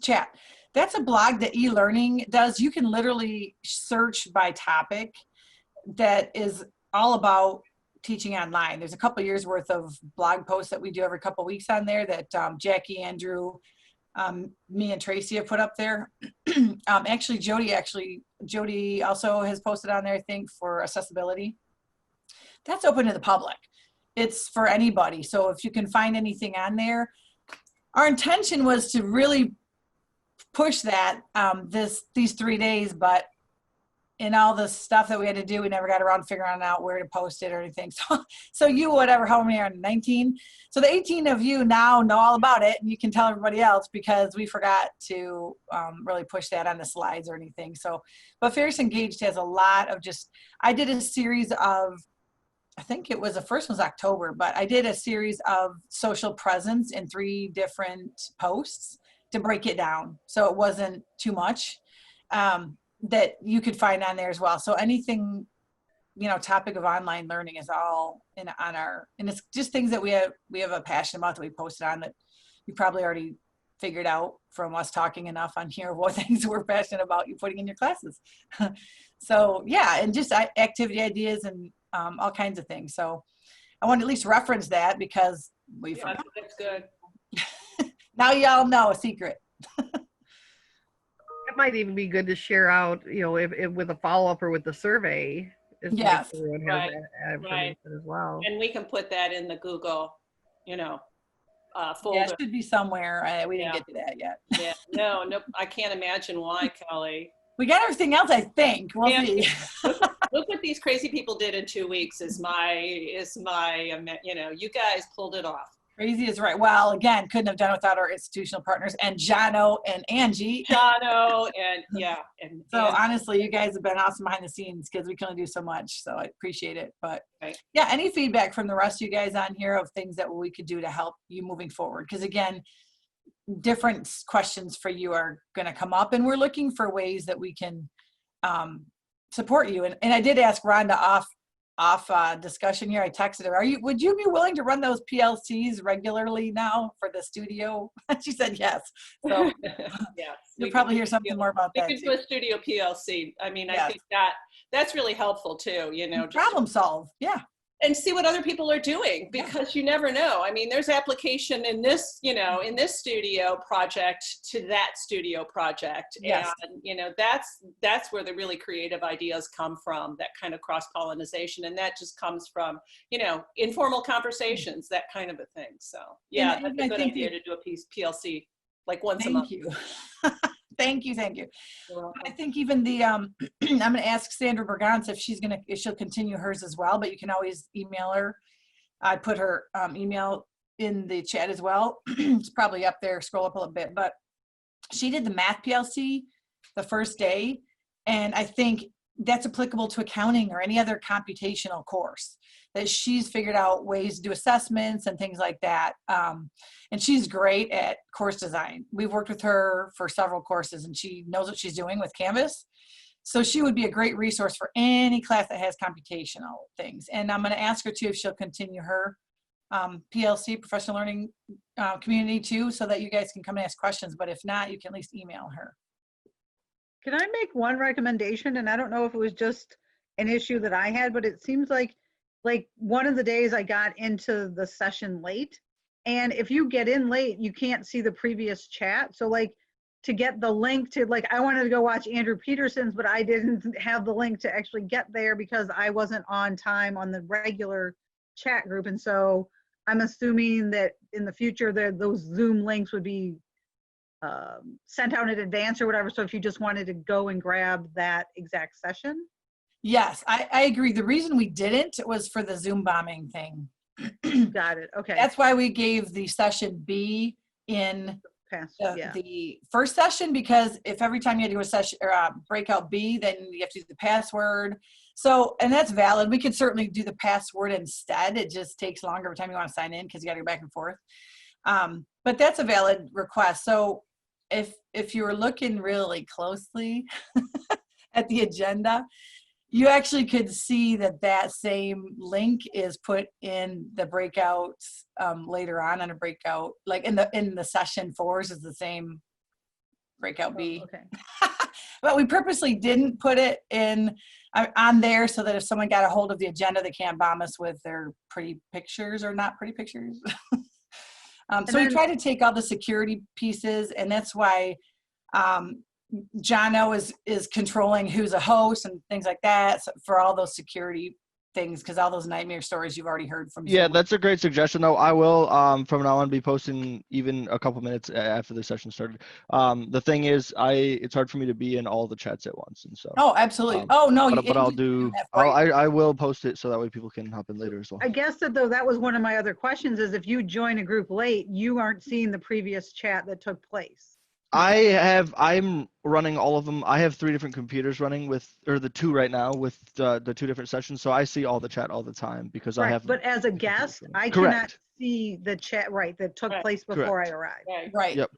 F: chat. That's a blog that eLearning does. You can literally search by topic that is all about teaching online. There's a couple years worth of blog posts that we do every couple weeks on there that Jackie, Andrew, me and Tracy have put up there. Actually, Jody also has posted on there, I think, for accessibility. That's open to the public. It's for anybody. So if you can find anything on there, our intention was to really push that these 3 days, but in all the stuff that we had to do, we never got around to figuring out where to post it or anything. So you, how many are 19? So the 18 of you now know all about it, and you can tell everybody else, because we forgot to really push that on the slides or anything. So, but Ferris Engaged has a lot of I did a series of, I think it was, the first one was October, but I did a series of social presence in 3 different posts to break it down, so it wasn't too much. That you could find on there as well. So anything, topic of online learning is all on our, and it's just things that we have a passion about that we posted on, that you probably already figured out from us talking enough on here what things we're passionate about you putting in your classes. So yeah, and just activity ideas and all kinds of things. So I want to at least reference that, because we
I: Yeah,
F: forgot.
I: that's good.
F: Now y'all know a secret.
A: It might even be good to share out, if with a follow-up or with the survey, is to make
F: Yes.
A: sure everyone has
I: Right,
A: that information as well.
I: And we can put that in the Google,
F: Yeah,
I: folder.
F: it should be somewhere. We didn't
I: Yeah.
F: get to that yet.
I: Yeah, no, I can't imagine why, Kelly.
F: We got everything else, I think. We'll
I: Yeah.
F: see.
I: Look what these crazy people did in 2 weeks is my, you guys pulled it off.
F: Crazy is right. Well, again, couldn't have done it without our institutional partners and Jono and Angie.
I: Jono and yeah.
F: So honestly, you guys have been awesome behind the scenes because we can only do so much. So I appreciate it. But
I: Right.
F: yeah, any feedback from the rest of you guys on here of things that we could do to help you moving forward? Because again, different questions for you are going to come up, and we're looking for ways that we can support you. And I did ask Rhonda off discussion here. I texted her, would you be willing to run those PLCs regularly now for the studio? She said yes. So
I: Yeah,
F: you'll probably hear something more about
I: we
F: that
I: could
F: too.
I: do a studio PLC. I mean, I
F: Yes.
I: think that's really helpful too, just
F: Problem solve. Yeah.
I: and see what other people are doing, because you never know. I mean, there's application in this, in this studio project to that studio project.
F: Yes.
I: And, that's where the really creative ideas come from, that kind of cross-pollination. And that just comes from, informal conversations, that kind of a thing. So yeah,
F: And
I: that's
F: I
I: a good
F: think
I: idea to do a PLC like once a
F: Thank
I: month.
F: you. Thank you.
I: You're welcome.
F: I think even the I'm going to ask Sandra Bergantz if she'll continue hers as well, but you can always email her. I put her email in the chat as well. It's probably up there. Scroll up a little bit, but she did the math PLC the first day, and I think that's applicable to accounting or any other computational course, that she's figured out ways to do assessments and things like that. And she's great at course design. We've worked with her for several courses, and she knows what she's doing with Canvas. So she would be a great resource for any class that has computational things. And I'm going to ask her too if she'll continue her PLC, professional learning community too, so that you guys can come and ask questions. But if not, you can at least email her.
H: Can I make one recommendation? And I don't know if it was just an issue that I had, but it seems like one of the days I got into the session late. And if you get in late, you can't see the previous chat. So to get the link to, I wanted to go watch Andrew Peterson's, but I didn't have the link to actually get there because I wasn't on time on the regular chat group. And so I'm assuming that in the future those Zoom links would be sent out in advance or whatever. So if you just wanted to go and grab that exact session.
F: Yes, I agree. The reason we didn't was for the Zoom bombing thing.
H: Got it. Okay.
F: That's why we gave the session B in the first session, because if every time you had to do a session or breakout B, then you have to do the password. So, and that's valid. We could certainly do the password instead. It just takes longer every time you want to sign in because you got to go back and forth. But that's a valid request. So if you were looking really closely at the agenda, you actually could see that same link is put in the breakouts later on a breakout, like in the session 4s is the same breakout B.
H: Okay.
F: But we purposely didn't put it in on there so that if someone got a hold of the agenda, they can't bomb us with their pretty pictures or not pretty pictures. So we try to take all the security pieces, and that's why Jono is controlling who's a host and things like that for all those security things, because all those nightmare stories you've already heard from.
J: Yeah,
F: Zoom.
J: that's a great suggestion though. I will from now on be posting even a couple minutes after the session started. The thing is, it's hard for me to be in all the chats at once, and so.
F: Oh, absolutely. Oh no,
J: but I'll do. I will post it so that way people can hop in later as well.
H: I guess that was one of my other questions is if you join a group late, you aren't seeing the previous chat that took place.
J: I'm running all of them. I have 3 different computers running the 2 right now with the 2 different sessions. So I see all the chat all the time because I have.
H: But as a guest, I
J: Correct.
H: cannot see the chat, that took place before I arrived.
F: Right.
J: Yep.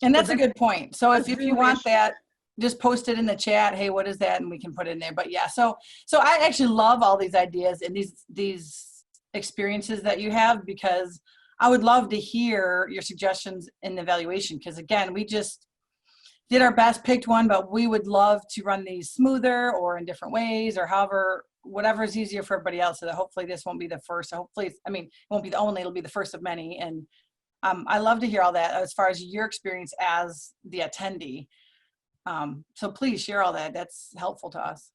F: And that's a good point. So if
H: Zoom
F: you want
H: issue.
F: that, just post it in the chat. Hey, what is that? And we can put it in there. But yeah, so I actually love all these ideas and these experiences that you have, because I would love to hear your suggestions in the evaluation. Because again, did our best, picked one, but we would love to run these smoother or in different ways or however, whatever is easier for everybody else. So that hopefully this won't be the first. So hopefully, it won't be the only, it'll be the first of many. And I love to hear all that as far as your experience as the attendee. So please share all that. That's helpful to us.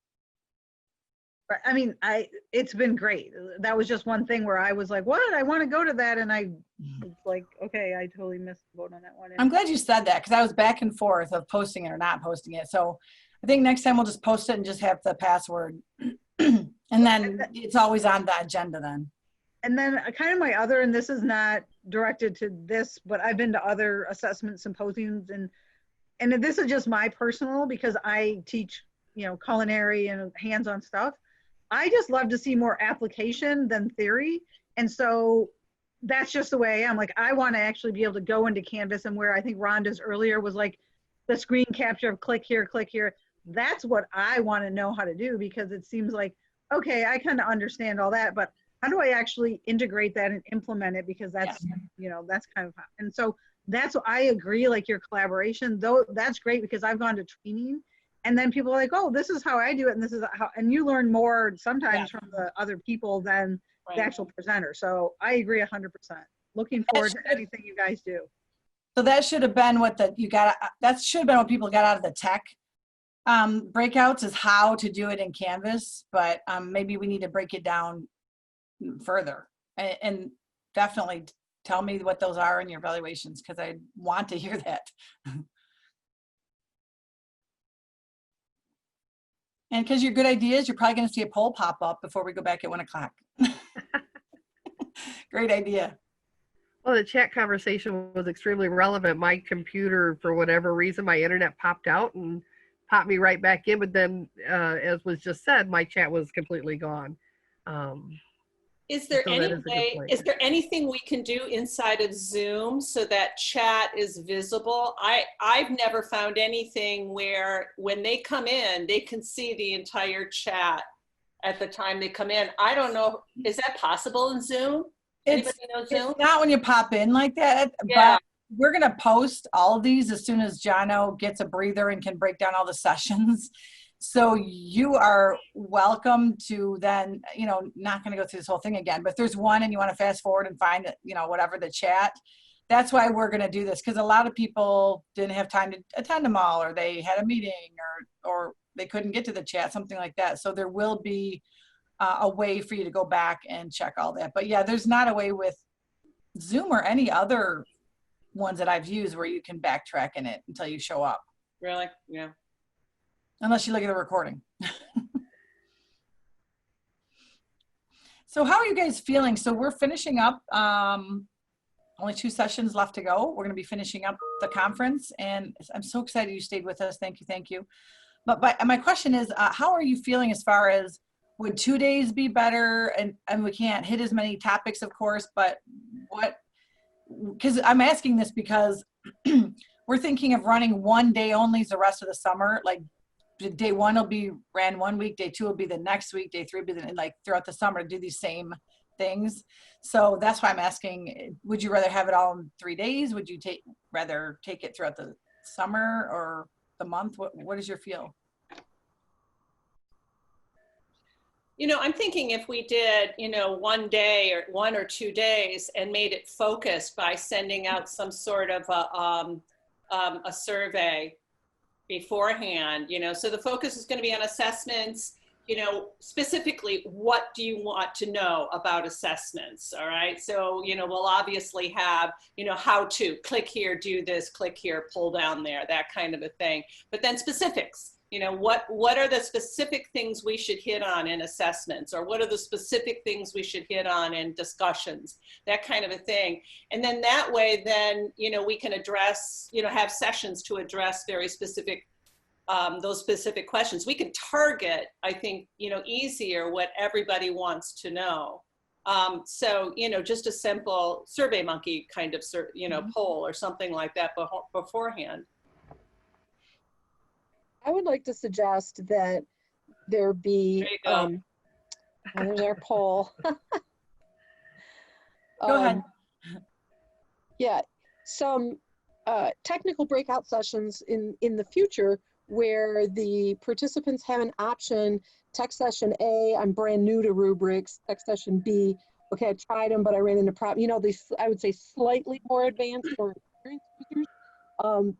H: I mean, it's been great. That was just one thing where I was like, what? I want to go to that. And it's like, okay, I totally missed the boat on that one.
F: I'm glad you said that because I was back and forth of posting it or not posting it. So I think next time we'll just post it and just have the password. And then it's always on the agenda then.
H: And then kind of my other, and this is not directed to this, but I've been to other assessment symposiums and this is just my personal, because I teach, culinary and hands-on stuff. I just love to see more application than theory. And so that's just the way I am. Like, I want to actually be able to go into Canvas, and where I think Rhonda's earlier was like the screen capture of click here, click here. That's what I want to know how to do, because it seems like, okay, I kind of understand all that, but how do I actually integrate that and implement it? Because that's, that's kind of, and so that's what I agree, like your collaboration, though, that's great, because I've gone to training and then people are like, oh, this is how I do it. And this is how, and you learn more sometimes from the other people than the actual presenter. So I agree 100%. Looking forward to anything you guys do.
F: So that should have been what that should have been what people got out of the tech breakouts, is how to do it in Canvas, but maybe we need to break it down further and definitely tell me what those are in your evaluations, because I want to hear that. And because your good ideas, you're probably going to see a poll pop up before we go back at 1 o'clock. Great idea.
A: Well, the chat conversation was extremely relevant. My computer, for whatever reason, my internet popped out and popped me right back in. But then, as was just said, my chat was completely gone.
I: Is there
A: So
I: any way, is there anything we can do inside of Zoom so that chat is visible? I've never found anything where when they come in, they can see the entire chat at the time they come in. I don't know, is that possible in Zoom? Anybody know Zoom?
F: It's not when you pop in like that,
I: Yeah.
F: but we're gonna post all of these as soon as Jono gets a breather and can break down all the sessions. So you are welcome to then, not going to go through this whole thing again, but if there's one and you want to fast forward and find it, whatever the chat, that's why we're going to do this. Because a lot of people didn't have time to attend them all, or they had a meeting, or they couldn't get to the chat, something like that. So there will be a way for you to go back and check all that. But yeah, there's not a way with Zoom or any other ones that I've used where you can backtrack in it until you show up.
I: Really? Yeah.
F: Unless you look at the recording. So how are you guys feeling? So we're finishing up, only 2 sessions left to go. We're gonna be finishing up the conference, and I'm so excited you stayed with us. Thank you, thank you. But my question is, how are you feeling as far as, would 2 days be better? And we can't hit as many topics, of course, but because I'm asking this because we're thinking of running 1 day only the rest of the summer, like day 1 will be ran 1 week, day 2 will be the next week, day 3 will be like throughout the summer, do these same things. So that's why I'm asking, would you rather have it all in 3 days? Would you rather take it throughout the summer or the month? What is your feel?
I: I'm thinking if we did, 1 day or 1 or 2 days and made it focused by sending out some sort of a survey beforehand, so the focus is going to be on assessments, specifically, what do you want to know about assessments? All right. So, we'll obviously have, how to click here, do this, click here, pull down there, that kind of a thing. But then specifics, what are the specific things we should hit on in assessments, or what are the specific things we should hit on in discussions, that kind of a thing. And then that way, then, we can address, have sessions to address very specific, those specific questions. We can target, I think, easier what everybody wants to know. So, just a simple Survey Monkey kind of, poll or something like that beforehand.
K: I would like to suggest that there be, there's our poll.
F: Go ahead.
K: Yeah, some technical breakout sessions in the future where the participants have an option. Tech session A, I'm brand new to rubrics. Tech session B, okay, I tried them, but I ran into problem. You know, I would say slightly more advanced or experienced users,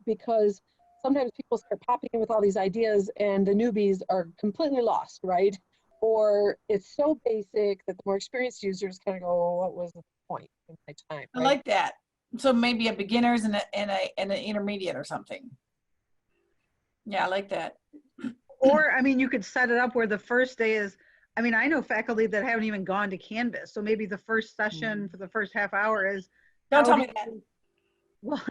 K: because sometimes people start popping in with all these ideas and the newbies are completely lost, right? Or it's so basic that the more experienced users kind of go, oh, what was the point in my time?
F: I
K: right?
F: like that. So maybe a beginners and an intermediate or something. Yeah, I like that.
H: Or, I mean, you could set it up where the first day is, I mean, I know faculty that haven't even gone to Canvas. So maybe the first session for the first half hour is.
F: Don't tell
H: how
F: me
H: do
F: that.
H: you- Well,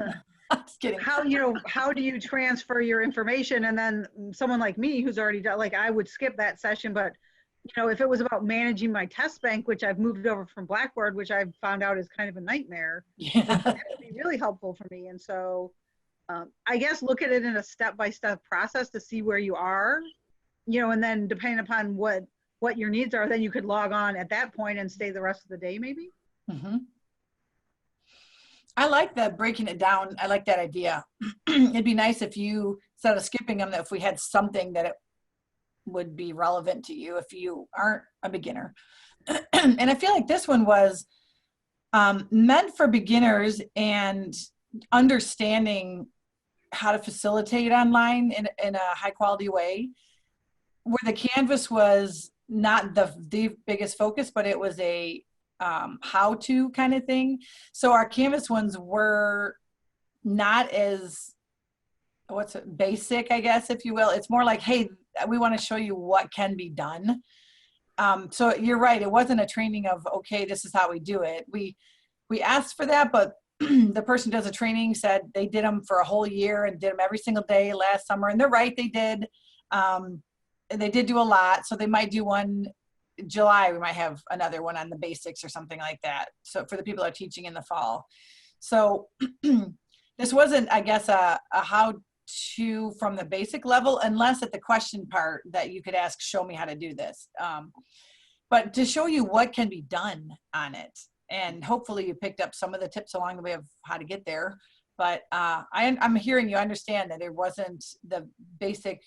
F: Just kidding.
H: how, you know, how do you transfer your information? And then someone like me who's already done, like, I would skip that session, but you know, if it was about managing my test bank, which I've moved over from Blackboard, which I've found out is kind of a nightmare,
F: Yeah.
H: that would be really helpful for me. And so I guess look at it in a step-by-step process to see where you are, you know, and then depending upon what your needs are, then you could log on at that point and stay the rest of the day maybe.
F: Mm-hmm. I like that, breaking it down. I like that idea. It'd be nice if you, instead of skipping them, if we had something that it would be relevant to you if you aren't a beginner. And I feel like this one was meant for beginners and understanding how to facilitate online in a high quality way, where the Canvas was not the biggest focus, but it was a how-to kind of thing. So our Canvas ones were not as, basic, I guess, if you will. It's more like, hey, we want to show you what can be done. So you're right. It wasn't a training of, okay, this is how we do it. We asked for that, but the person who does the training said they did them for a whole year and did them every single day last summer. And they're right, they did. And they did do a lot. So they might do one in July. We might have another one on the basics or something like that. So for the people that are teaching in the fall. So this wasn't, I guess, a how-to from the basic level, unless at the question part that you could ask, show me how to do this. But to show you what can be done on it. And hopefully you picked up some of the tips along the way of how to get there. But I'm hearing you understand that it wasn't the basic,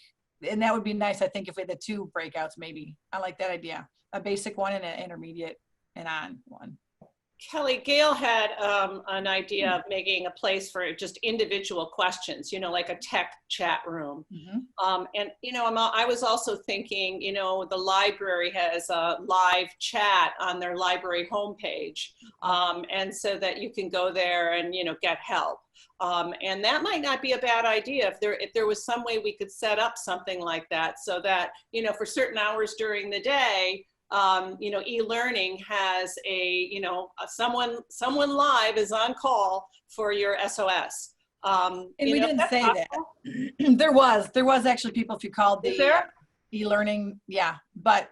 F: and that would be nice, I think, if we had the two breakouts maybe. I like that idea. A basic one and an intermediate and on one.
I: Kelly, Gail had an idea of making a place for just individual questions, you know, like a tech chat room.
F: Mm-hmm.
I: And, you know, I was also thinking, you know, the library has a live chat on their library homepage. And so that you can go there and, you know, get help. And that might not be a bad idea if there was some way we could set up something like that so that, you know, for certain hours during the day, you know, e-learning has a, you know, someone live is on call for your SOS.
F: And we didn't say that. there was actually people, if you called the e-learning, yeah, but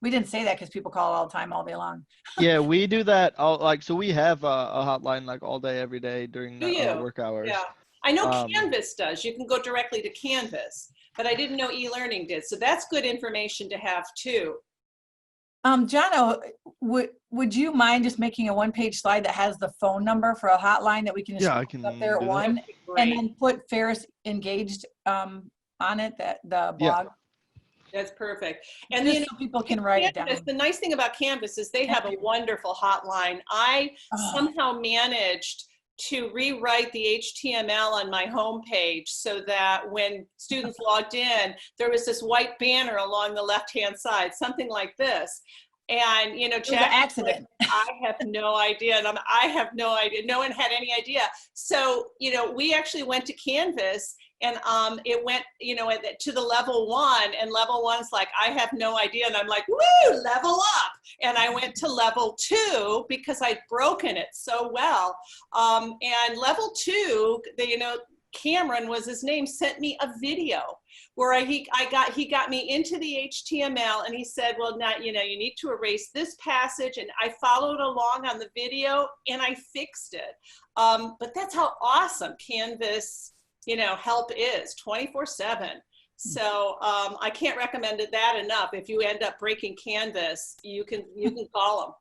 F: we didn't say that because people call all the time, all day long.
J: Yeah, we do that. So we have a hotline like all day, every day during work hours.
I: Yeah, I know Canvas does. You can go directly to Canvas, but I didn't know e-learning did. So that's good information to have too.
F: Jono, would you mind just making a one-page slide that has the phone number for a hotline that we can just put up there at one, and then put Ferris Engaged on it, the blog?
J: Yeah.
I: That's perfect. And
F: just
I: then
F: so people can write it down.
I: The nice thing about Canvas is they have a wonderful hotline. I somehow managed to rewrite the HTML on my homepage so that when students logged in, there was this white banner along the left-hand side, something like this. And, you know, Jack,
F: accident.
I: Like, I have no idea. And I have no idea. No one had any idea. So, you know, we actually went to Canvas and it went, you know, to the level 1, and level 1's like, I have no idea. And I'm like, woo, level up. And I went to level 2 because I'd broken it so well. And level 2, you know, Cameron was his name, sent me a video where he got me into the HTML, and he said, well, now, you know, you need to erase this passage. And I followed along on the video and I fixed it. But that's how awesome Canvas, you know, help is 24/7. So I can't recommend that enough. If you end up breaking Canvas, you can call them.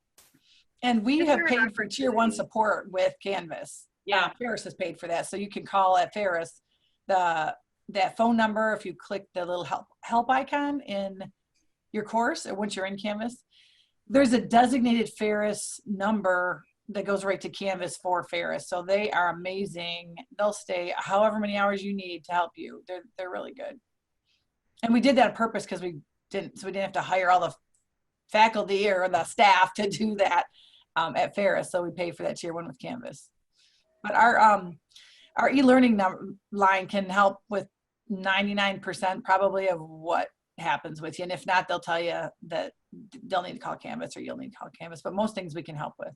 F: And we have paid for tier 1 support with Canvas.
I: Yeah.
F: Ferris has paid for that. So you can call at Ferris that phone number. If you click the little help icon in your course, or once you're in Canvas, there's a designated Ferris number that goes right to Canvas for Ferris. So they are amazing. They'll stay however many hours you need to help you. They're really good. And we did that on purpose because we didn't have to hire all the faculty or the staff to do that at Ferris. So we pay for that tier 1 with Canvas. But our e-learning line can help with 99% probably of what happens with you. And if not, they'll tell you that they'll need to call Canvas or you'll need to call Canvas. But most things we can help with.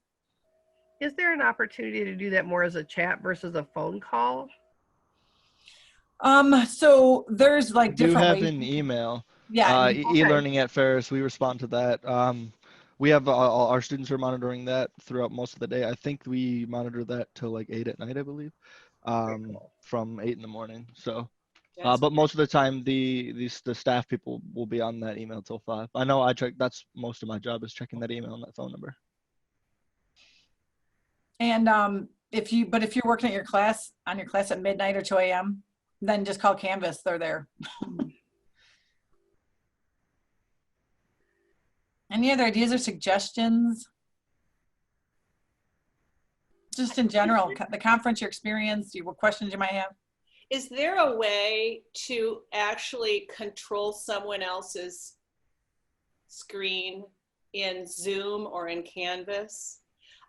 A: Is there an opportunity to do that more as a chat versus a phone call?
F: So there's like
J: Do
F: different
J: have
F: ways.
J: an email.
F: Yeah.
J: E-learning at Ferris. We respond to that. We have all our students are monitoring that throughout most of the day. I think we monitor that till like 8 at night, I believe, from 8 in the morning. So, but most of the time, the staff people will be on that email till 5. I know I check. That's most of my job is checking that email and that phone number.
F: And if you're working at your class at midnight or 2 a.m., then just call Canvas. They're there. Any other ideas or suggestions? Just in general, the conference, your experience, what questions you might have?
I: Is there a way to actually control someone else's screen in Zoom or in Canvas?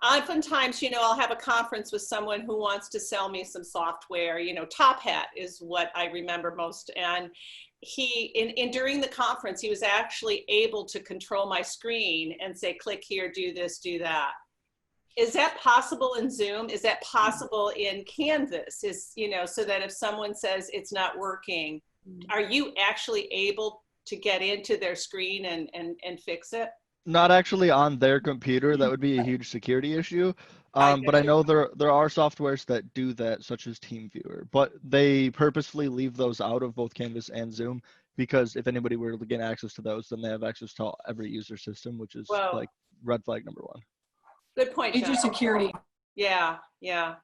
I: Oftentimes, I'll have a conference with someone who wants to sell me some software. Top Hat is what I remember most. And during the conference, he was actually able to control my screen and say, click here, do this, do that. Is that possible in Zoom? Is that possible in Canvas? So that if someone says it's not working, are you actually able to get into their screen and fix it?
J: Not actually on their computer. That would be a huge security issue. But I know there are softwares that do that, such as TeamViewer, but they purposefully leave those out of both Canvas and Zoom because if anybody were to get access to those, then they have access to every user system, which is like red flag number 1.
I: Good point,
F: Major
I: John.
F: security.
I: Yeah, yeah.